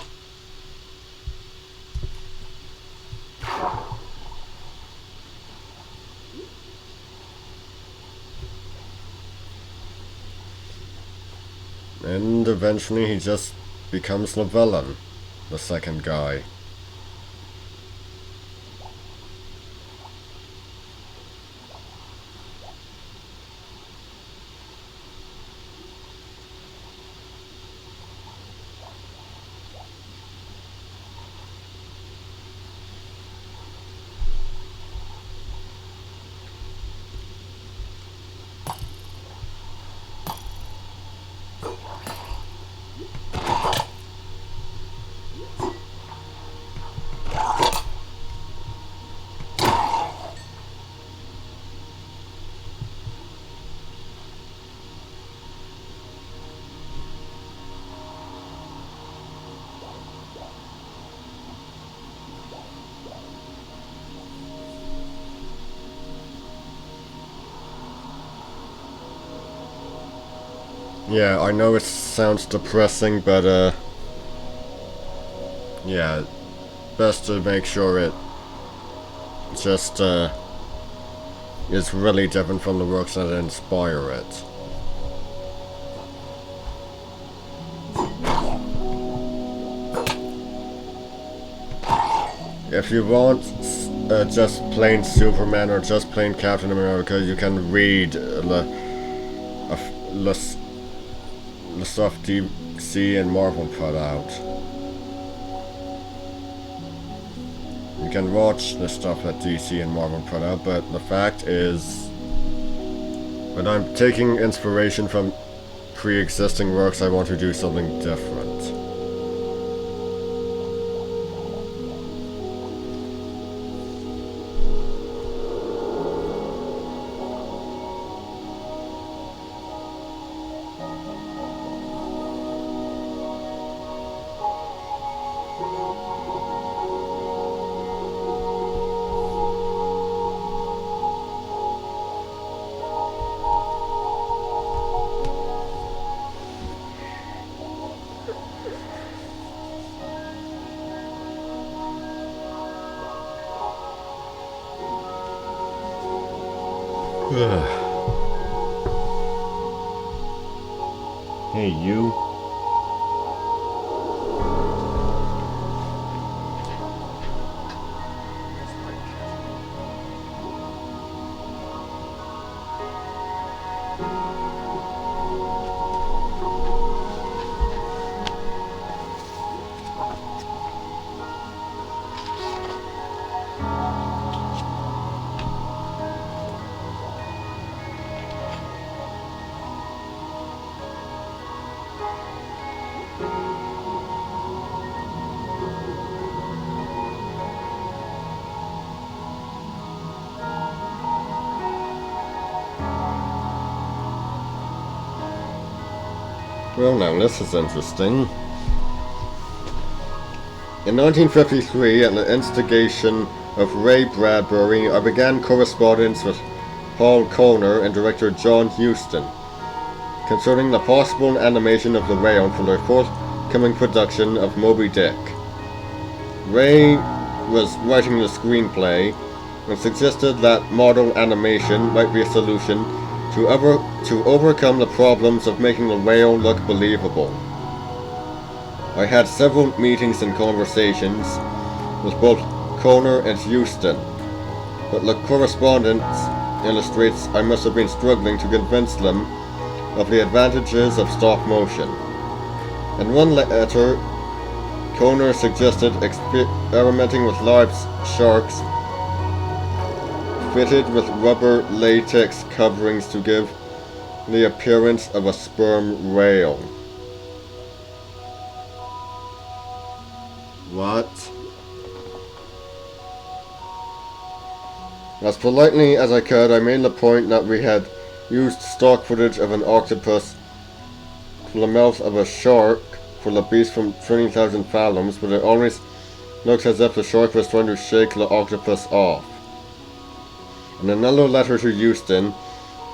And eventually he just becomes the villain, the second guy. Yeah, I know it sounds depressing, but yeah, best to make sure it just is really different from the works that inspire it. If you want just plain Superman or just plain Captain America, you can read the stuff DC and Marvel put out. You can watch the stuff that DC and Marvel put out, but the fact is, when I'm taking inspiration from pre-existing works, I want to do something different. Hey, you. Well, now this is interesting. In 1953, at the instigation of Ray Bradbury, I began correspondence with Paul Kohner and director John Huston concerning the possible animation of the whale for their forthcoming production of Moby Dick. Ray was writing the screenplay and suggested that model animation might be a solution to overcome the problems of making the whale look believable. I had several meetings and conversations with both Kohner and Huston, but the correspondence illustrates I must have been struggling to convince them of the advantages of stop motion. In one letter, Kohner suggested experimenting with live sharks fitted with rubber latex coverings to give the appearance of a sperm whale. What? As politely as I could, I made the point that we had used stock footage of an octopus from the mouth of a shark for the beast from 20,000 fathoms, but it always looks as if the shark was trying to shake the octopus off. In another letter to Houston,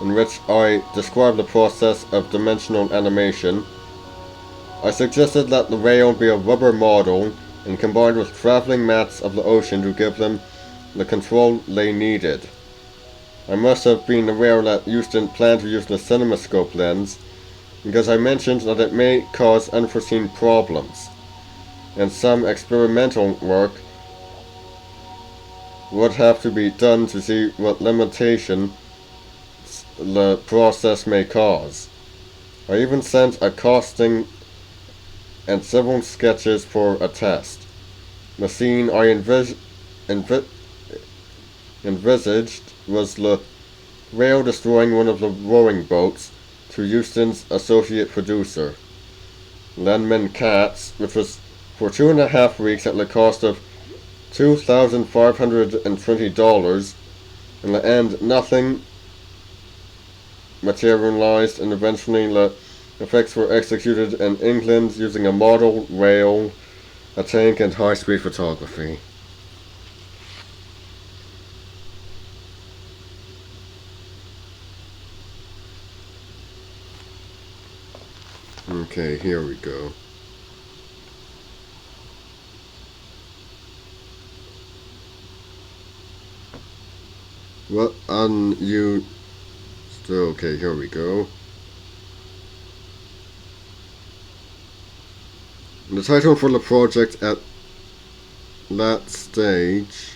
in which I described the process of dimensional animation, I suggested that the whale be a rubber model and combined with traveling mats of the ocean to give them the control they needed. I must have been aware that Houston planned to use the CinemaScope lens, because I mentioned that it may cause unforeseen problems, and some experimental work would have to be done to see what limitation the process may cause. I even sent a costing and several sketches for a test. The scene I envisaged was the whale destroying one of the rowing boats to Houston's associate producer, Lenman Katz, which was for 2.5 weeks at the cost of $2,520. In the end, nothing materialized, and eventually the effects were executed in England using a model whale, a tank, and high-speed photography. Okay, here we go. What on you? Still okay. Here we go. The title for the project at that stage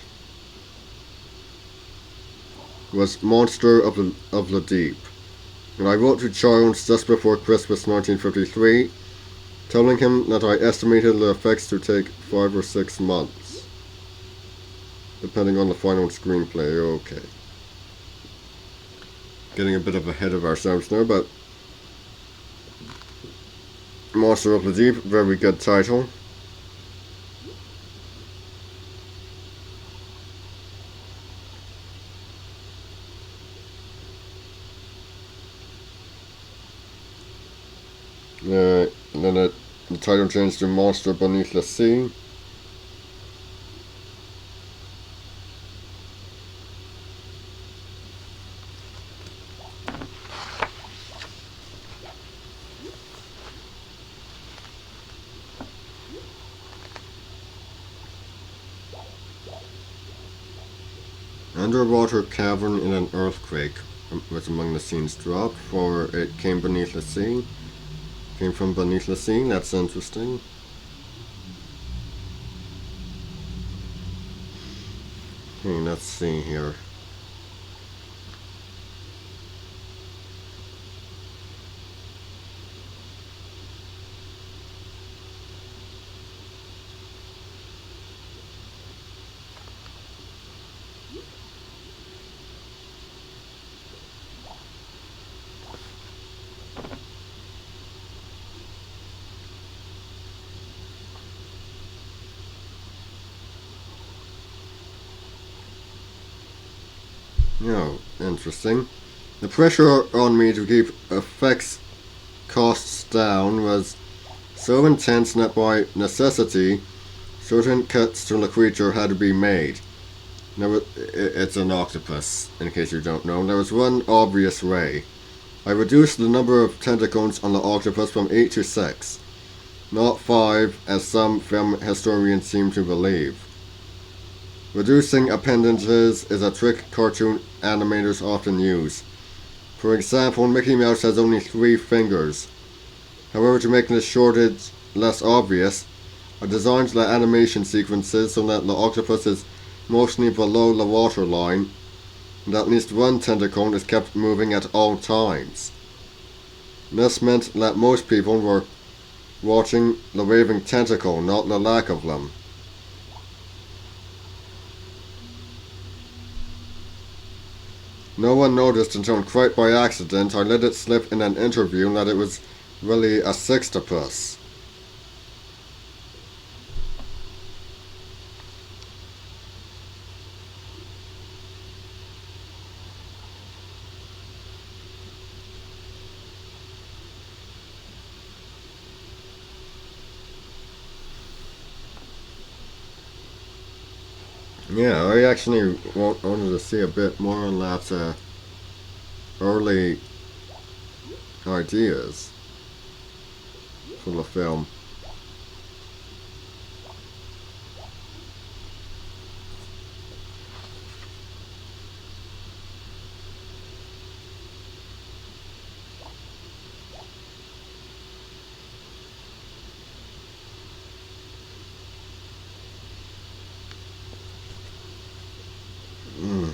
was Monster of the Deep. And I wrote to Charles just before Christmas 1953, telling him that I estimated the effects to take 5 or 6 months, depending on the final screenplay. Okay. Getting a bit of ahead of ourselves there, but Monster of the Deep, very good title. And then the title changed to Monster Beneath the Sea. Underwater cavern in an earthquake was among the scenes dropped, for it came beneath the sea. Came from beneath the sea, that's interesting. Okay, let's see here. Oh, interesting. The pressure on me to keep effects costs down was so intense that by necessity, certain cuts to the creature had to be made. Now, it's an octopus, in case you don't know. There was one obvious way. I reduced the number of tentacles on the octopus from 8 to 6, not 5, as some film historians seem to believe. Reducing appendages is a trick cartoon animators often use. For example, Mickey Mouse has only 3 fingers. However, to make this shortage less obvious, I designed the animation sequences so that the octopus is mostly below the waterline, and at least one tentacle is kept moving at all times. This meant that most people were watching the waving tentacle, not the lack of them. No one noticed until quite by accident I let it slip in an interview that it was really a sextopus. Yeah, I actually wanted to see a bit more on that early ideas for the film. Mm.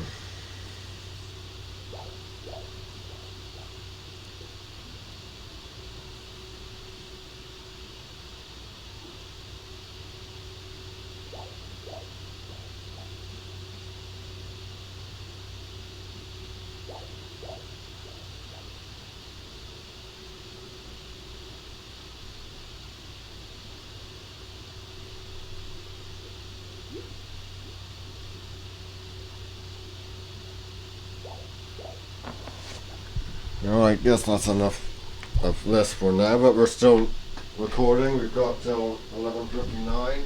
Well, I guess that's enough of this for now, but we're still recording. We've got till 11:59.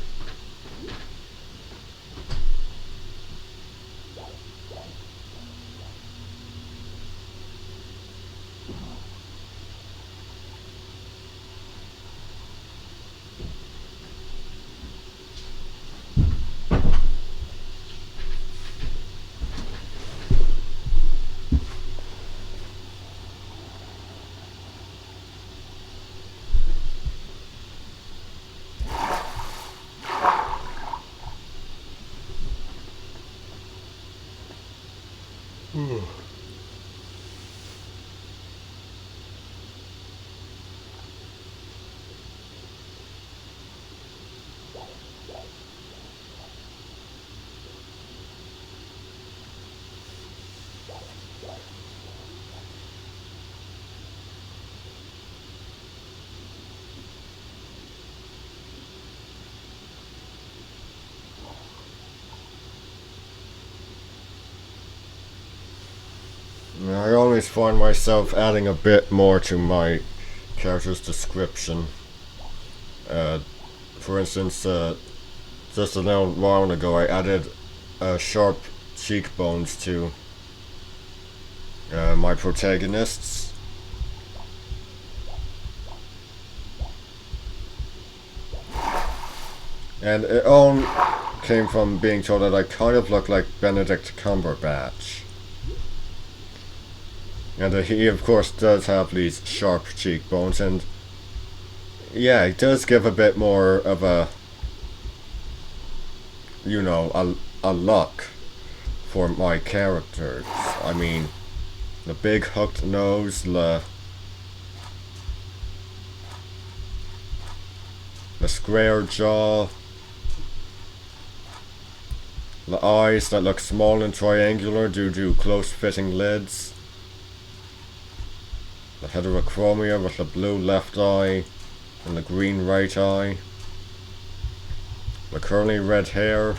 find myself adding a bit more to my character's description. For instance, just a little while ago, I added sharp cheekbones to my protagonists. And it all came from being told that I kind of look like Benedict Cumberbatch. And he, of course, does have these sharp cheekbones, and yeah, it does give a bit more of a, you know, a look for my characters. I mean, the big hooked nose, the square jaw, the eyes that look small and triangular due to close-fitting lids, the heterochromia with the blue left eye and the green right eye, the curly red hair.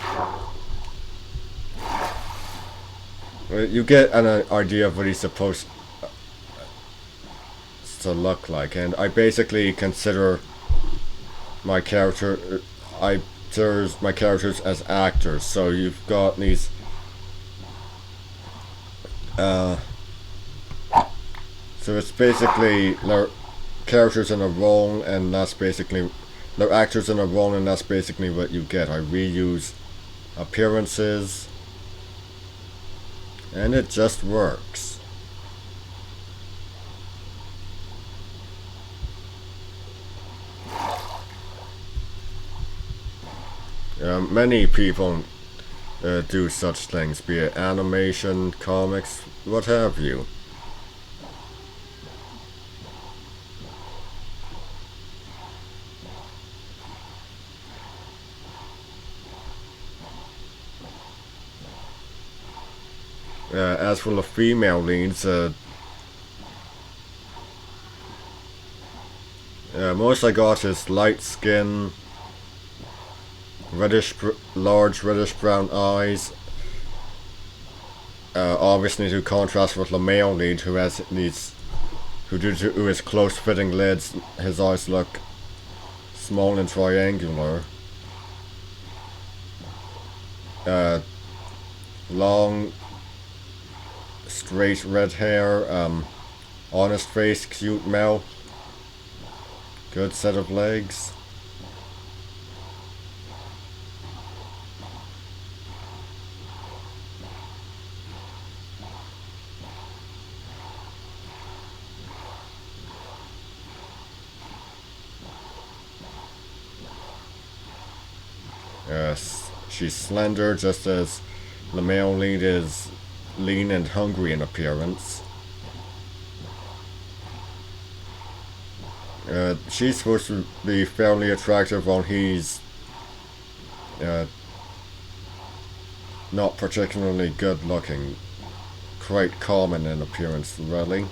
You get an idea of what he's supposed to look like, and I basically consider my characters as actors. So you've got these so it's basically they're characters in a role, and that's basically they're actors in a role, and that's basically what you get. I reuse appearances, and it just works. Many people do such things, be it animation, comics, what have you. As for the female leads, most I got is light skin, large reddish brown eyes. Obviously to contrast with the male lead, who has these, who is close-fitting lids. His eyes look small and triangular. Long, straight red hair, honest face, cute mouth, good set of legs. Yes, she's slender, just as the male lead is lean and hungry in appearance. She's supposed to be fairly attractive while he's not particularly good looking. Quite common in appearance, really.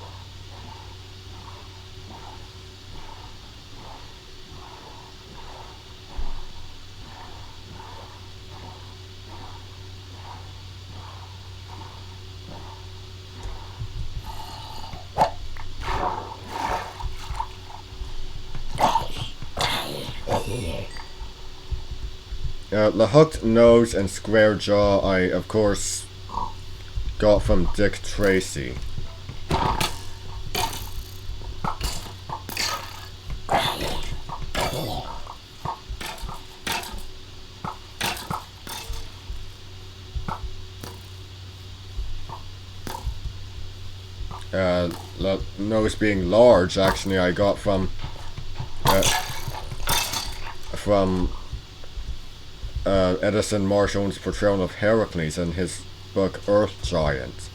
The hooked nose and square jaw I, of course, got from Dick Tracy. The nose being large, actually, I got from Edison Marshall's portrayal of Heracles in his book Earth Giant,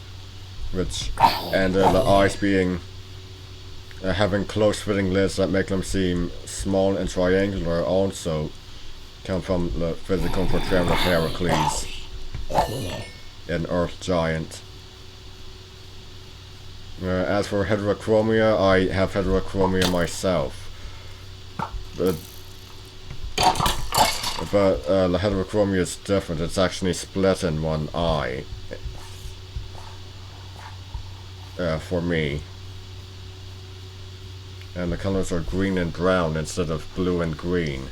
and the eyes being having close-fitting lids that make them seem small and triangular also come from the physical portrayal of Heracles in Earth Giant. As for heterochromia, I have heterochromia myself, but the heterochromia is different. It's actually split in one eye. for me. And the colors are green and brown instead of blue and green.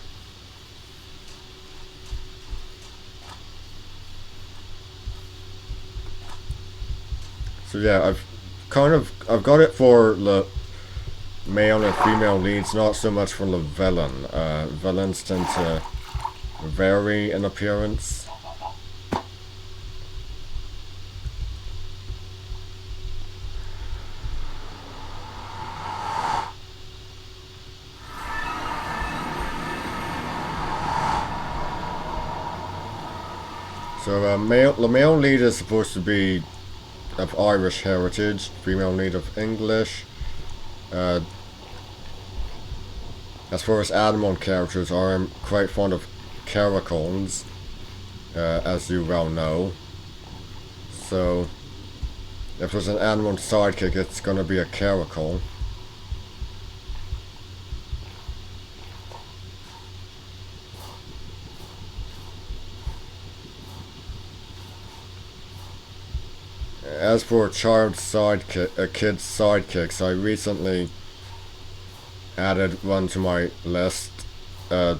So yeah, I've got it for the male and female leads, not so much for the villain. Villains tend to vary in appearance. So the male lead is supposed to be of Irish heritage, female lead of English. Uh, as far as animal characters, I'm quite fond of caracals, as you well know. So, if there's an animal sidekick, it's gonna be a caracal. As for a kid's sidekicks, I recently added one to my list. And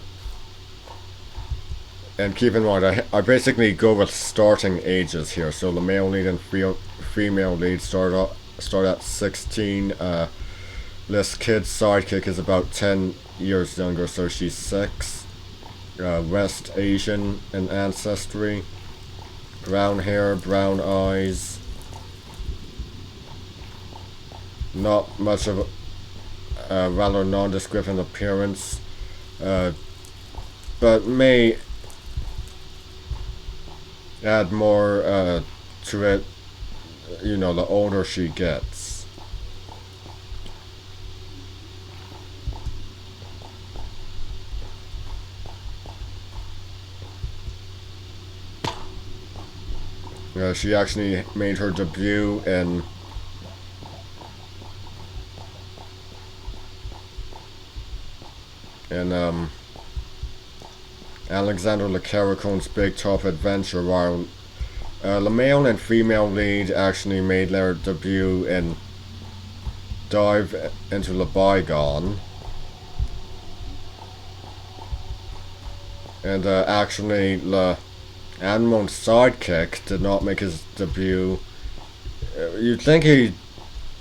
keep in mind, I basically go with starting ages here. So the male lead and female lead start at 16. This kid's sidekick is about 10 years younger, so she's 6. West Asian in ancestry. Brown hair, brown eyes. Not much of a rather nondescript in appearance, but may add more to it, you know, the older she gets. She actually made her debut in Alexander Le Carricon's Big Top Adventure, while the male and female lead actually made their debut in Dive into the Bygone. And actually, the animal's sidekick did not make his debut. You'd think he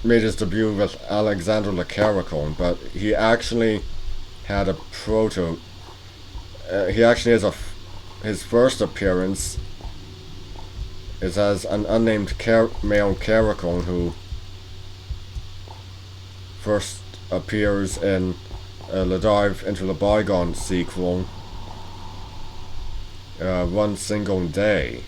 made his debut with Alexander Le Carricon, but he actually had a proto. He actually has his first appearance is as an unnamed male Carricon who first appears in the Dive into the Bygone sequel, One Single Day.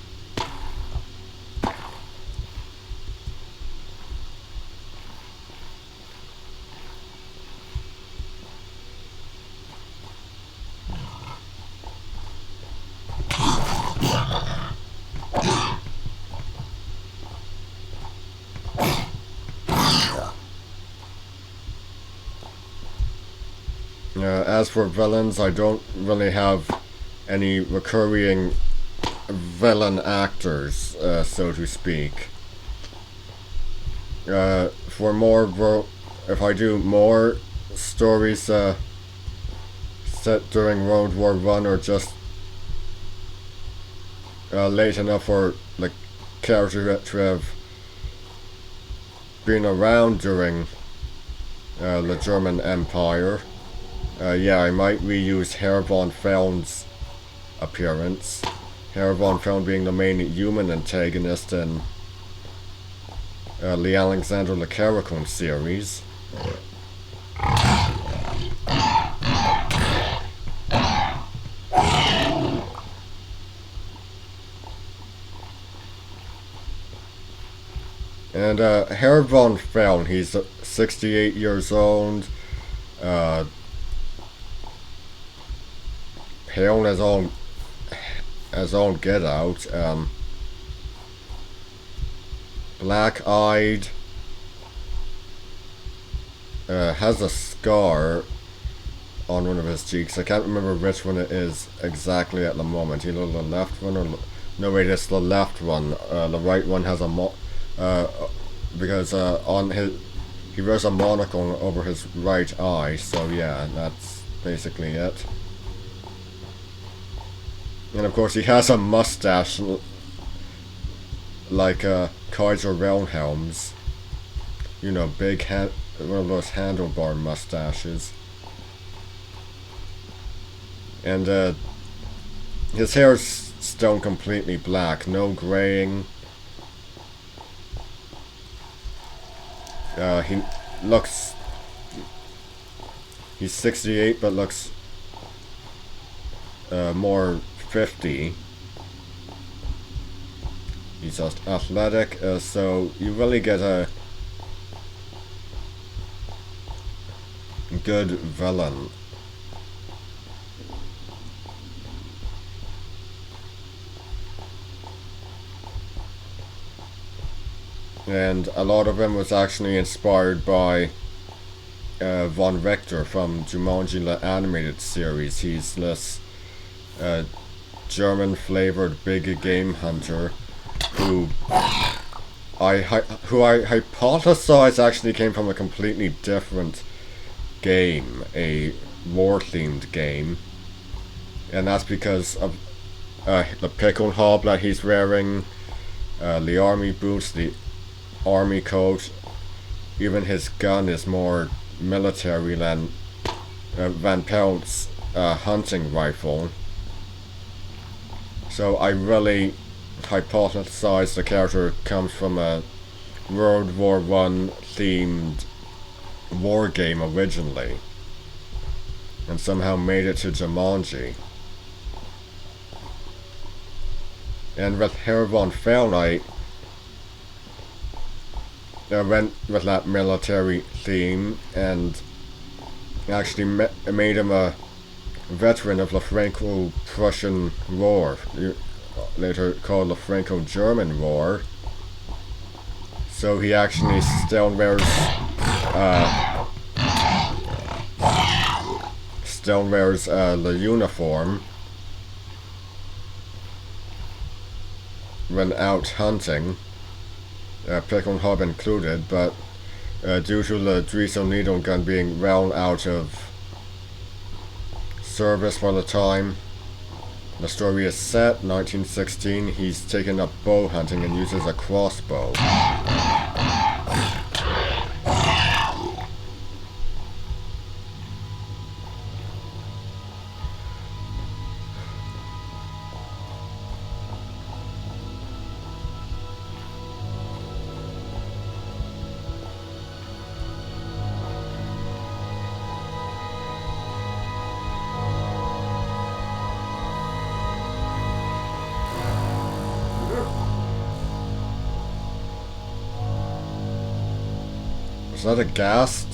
As for villains, I don't really have any recurring villain actors, so to speak. For more, if I do more stories set during World War I, or just late enough for the character to have been around during the German Empire, yeah, I might reuse Herr von Feln's appearance. Herr von Feln being the main human antagonist in the Alexander Le Carricon series. And Herr von Feln, he's 68 years old. Pale as all get out. Black-eyed. Has a scar on one of his cheeks. I can't remember which one it is exactly at the moment. Either the left one or no, wait, it's the left one. The right one has a because on his he wears a monocle over his right eye. So yeah, that's basically it. And of course, he has a mustache like Kaiser Wilhelm's. You know, one of those handlebar mustaches. And his hair is stone completely black, no graying. He looks. He's 68, but looks more 50. He's just athletic, so you really get a good villain. And a lot of him was actually inspired by Von Richter from Jumanji the animated series. He's this German flavored big game hunter who I hypothesize actually came from a completely different game, a war themed game, and that's because of the pickle hob that he's wearing, the army boots, the army coat. Even his gun is more military than Van Pelt's hunting rifle. So I really hypothesize the character comes from a World War One themed war game originally, and somehow made it to Jumanji. And with Herr von Fahrenheit, went with that military theme and actually made him a veteran of the Franco-Prussian War, later called the Franco-German War. So he actually still wears the uniform when out hunting, pick and hob included, but due to the Driesel needle gun being well out of service for the time, the story is set 1916. He's taken up bow hunting and uses a crossbow. Is that a ghast?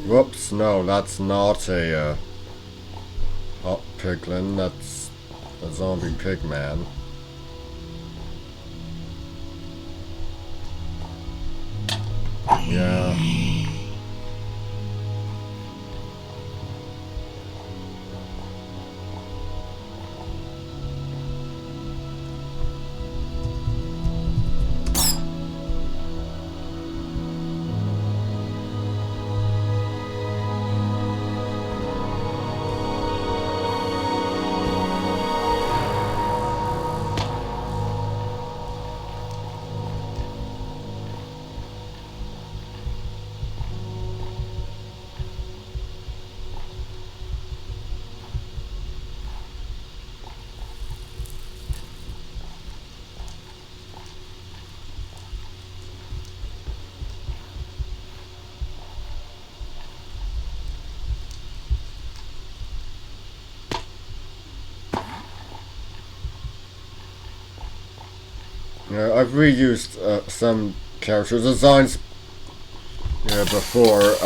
Whoops, no, that's not a hot piglin, that's a zombie pigman. Yeah. I've reused some character designs before.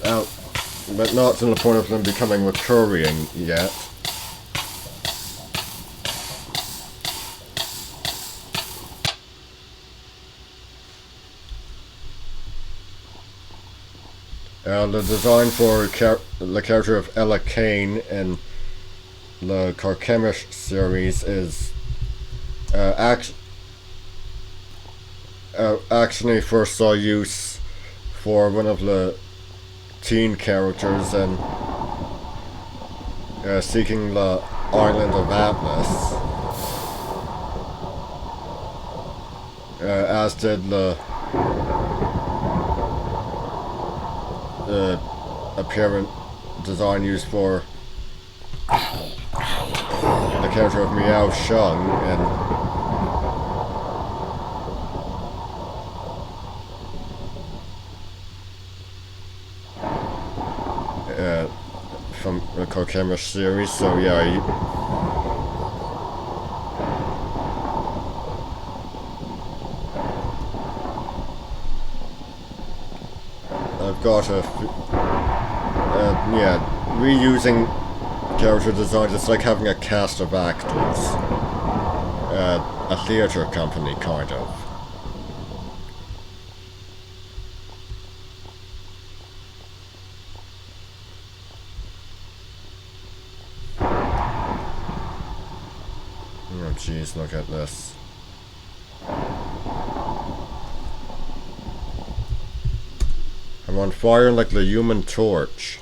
Out, but not to the point of them becoming recurring yet. The design for the character of Ella Kane in the Carchemish series is actually first saw use for one of the teen characters in Seeking the Island of Atlas, as did the apparent design used for the character of Miao Sheng from the Carchemish series. So yeah, I've got reusing character designs. It's like having a cast of actors, a theater company kind of. Oh jeez, look at this. I'm on fire like the Human Torch.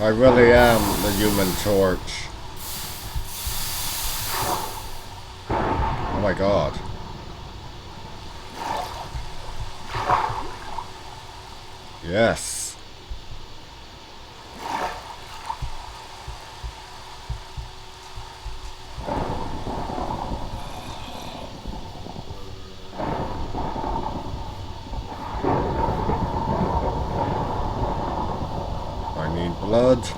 I really am the Human Torch. Oh my god. Yes. I need blood.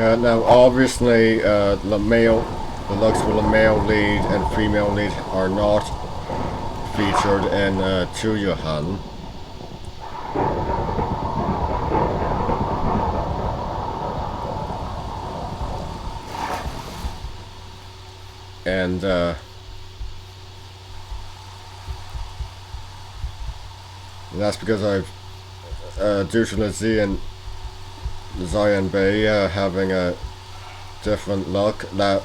Now, obviously, the looks for the male lead and female lead are not featured in Chuyuhan. And that's because due to the Z and Zion Bay having a different look, that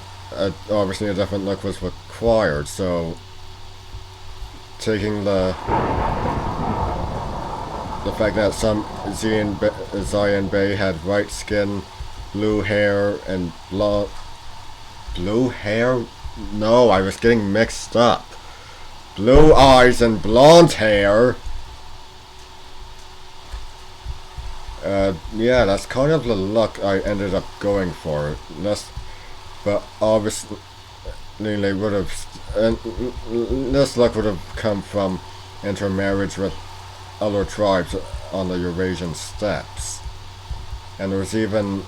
obviously a different look was required. So taking the fact that some Zion Bay had white skin, blue hair, and blue hair. No, I was getting mixed up. Blue eyes and blonde hair. Yeah, that's kind of the look I ended up going for. But obviously, they would have. This look would have come from intermarriage with other tribes on the Eurasian steppes, and there was even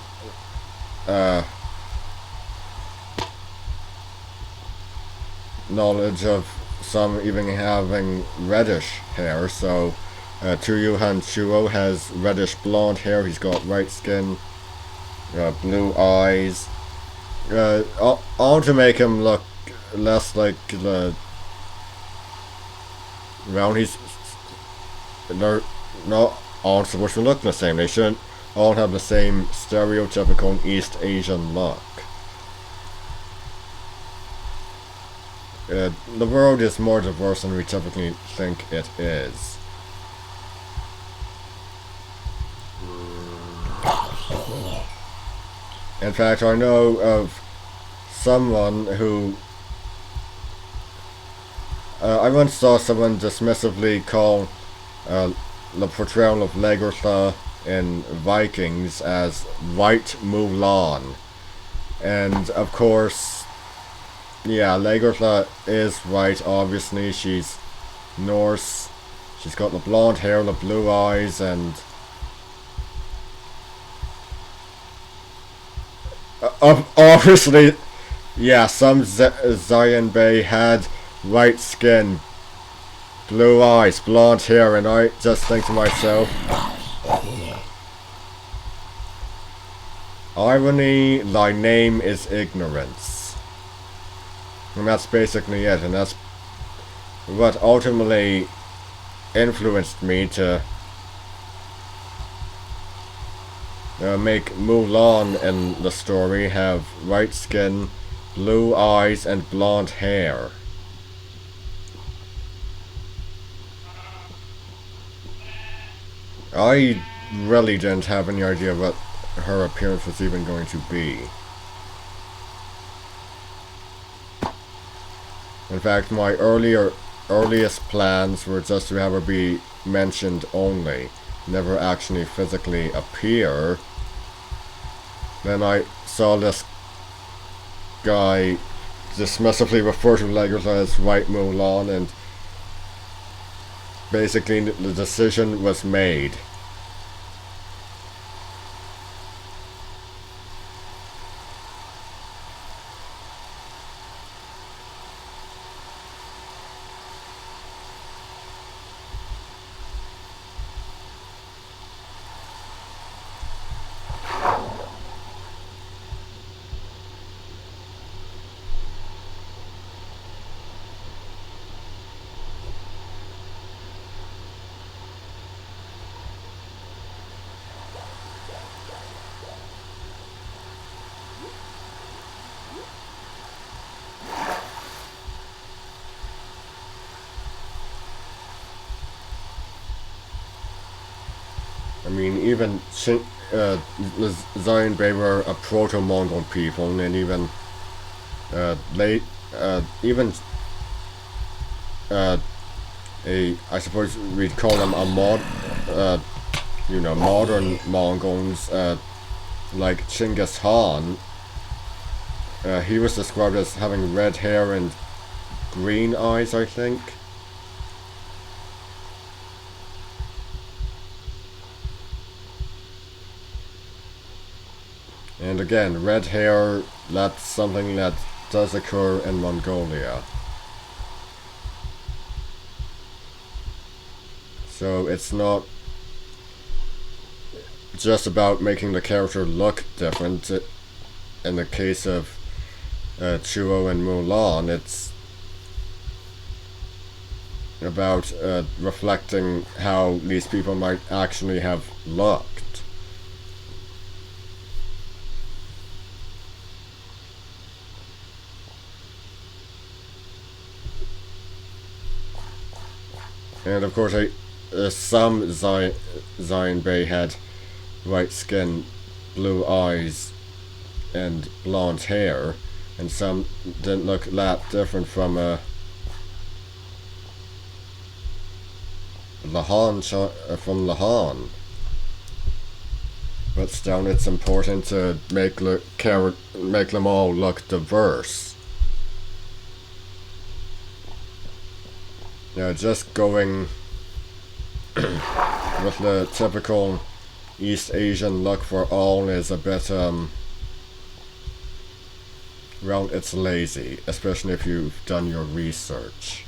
knowledge of some even having reddish hair. So Tuyuhan Chuo has reddish blonde hair. He's got white skin, blue eyes. All to make him look less like the. Well, they're not all supposed to look the same. They shouldn't all have the same stereotypical East Asian look. The world is more diverse than we typically think it is. In fact, I know of someone who... I once saw someone dismissively call the portrayal of Lagertha in Vikings as White Mulan. And, of course, yeah, Lagertha is white, obviously. She's Norse. She's got the blonde hair, the blue eyes, and... obviously, yeah, some Zion Bay had white skin, blue eyes, blonde hair, and I just think to myself, irony, thy name is ignorance. And that's basically it, and that's what ultimately influenced me to make Mulan in the story have white skin, blue eyes, and blonde hair. I really didn't have any idea what her appearance was even going to be. In fact, my earliest plans were just to have her be mentioned only, never actually physically appear. Then I saw this guy dismissively refer to Lagertha as White Mulan, and basically the decision was made. I mean, even the Zion Bay were a proto-Mongol people, and even I suppose we'd call them a modern Mongols, like Genghis Khan. He was described as having red hair and green eyes, I think. And again, red hair, that's something that does occur in Mongolia. So it's not just about making the character look different. In the case of Chuo and Mulan, it's about reflecting how these people might actually have looked. And of course, some Zion Bay had white skin, blue eyes, and blonde hair, and some didn't look that different from from Lahan. But still, it's important to make them all look diverse. Yeah, just going with the typical East Asian look for all is a bit well, it's lazy, especially if you've done your research.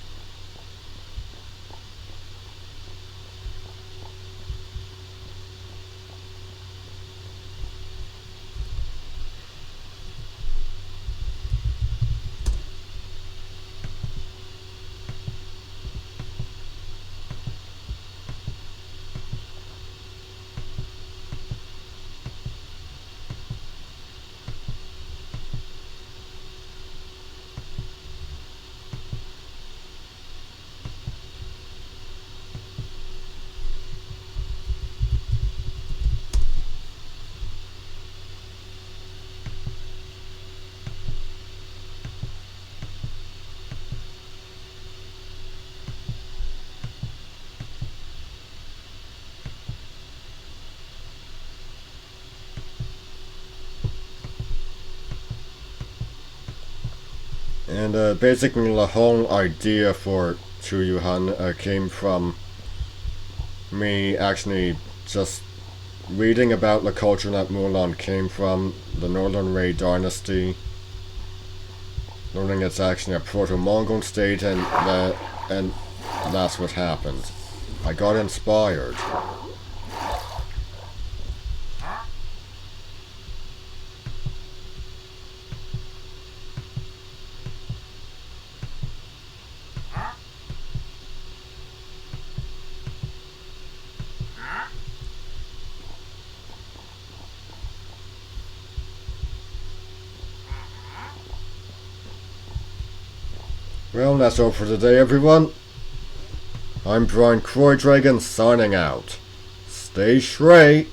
And basically the whole idea for Chu Yuhan came from me actually just reading about the culture that Mulan came from, the Northern Wei dynasty, learning it's actually a proto-Mongol state, and that's what happened. I got inspired. Well, that's all for today, everyone. I'm Brian Croydragon signing out. Stay straight.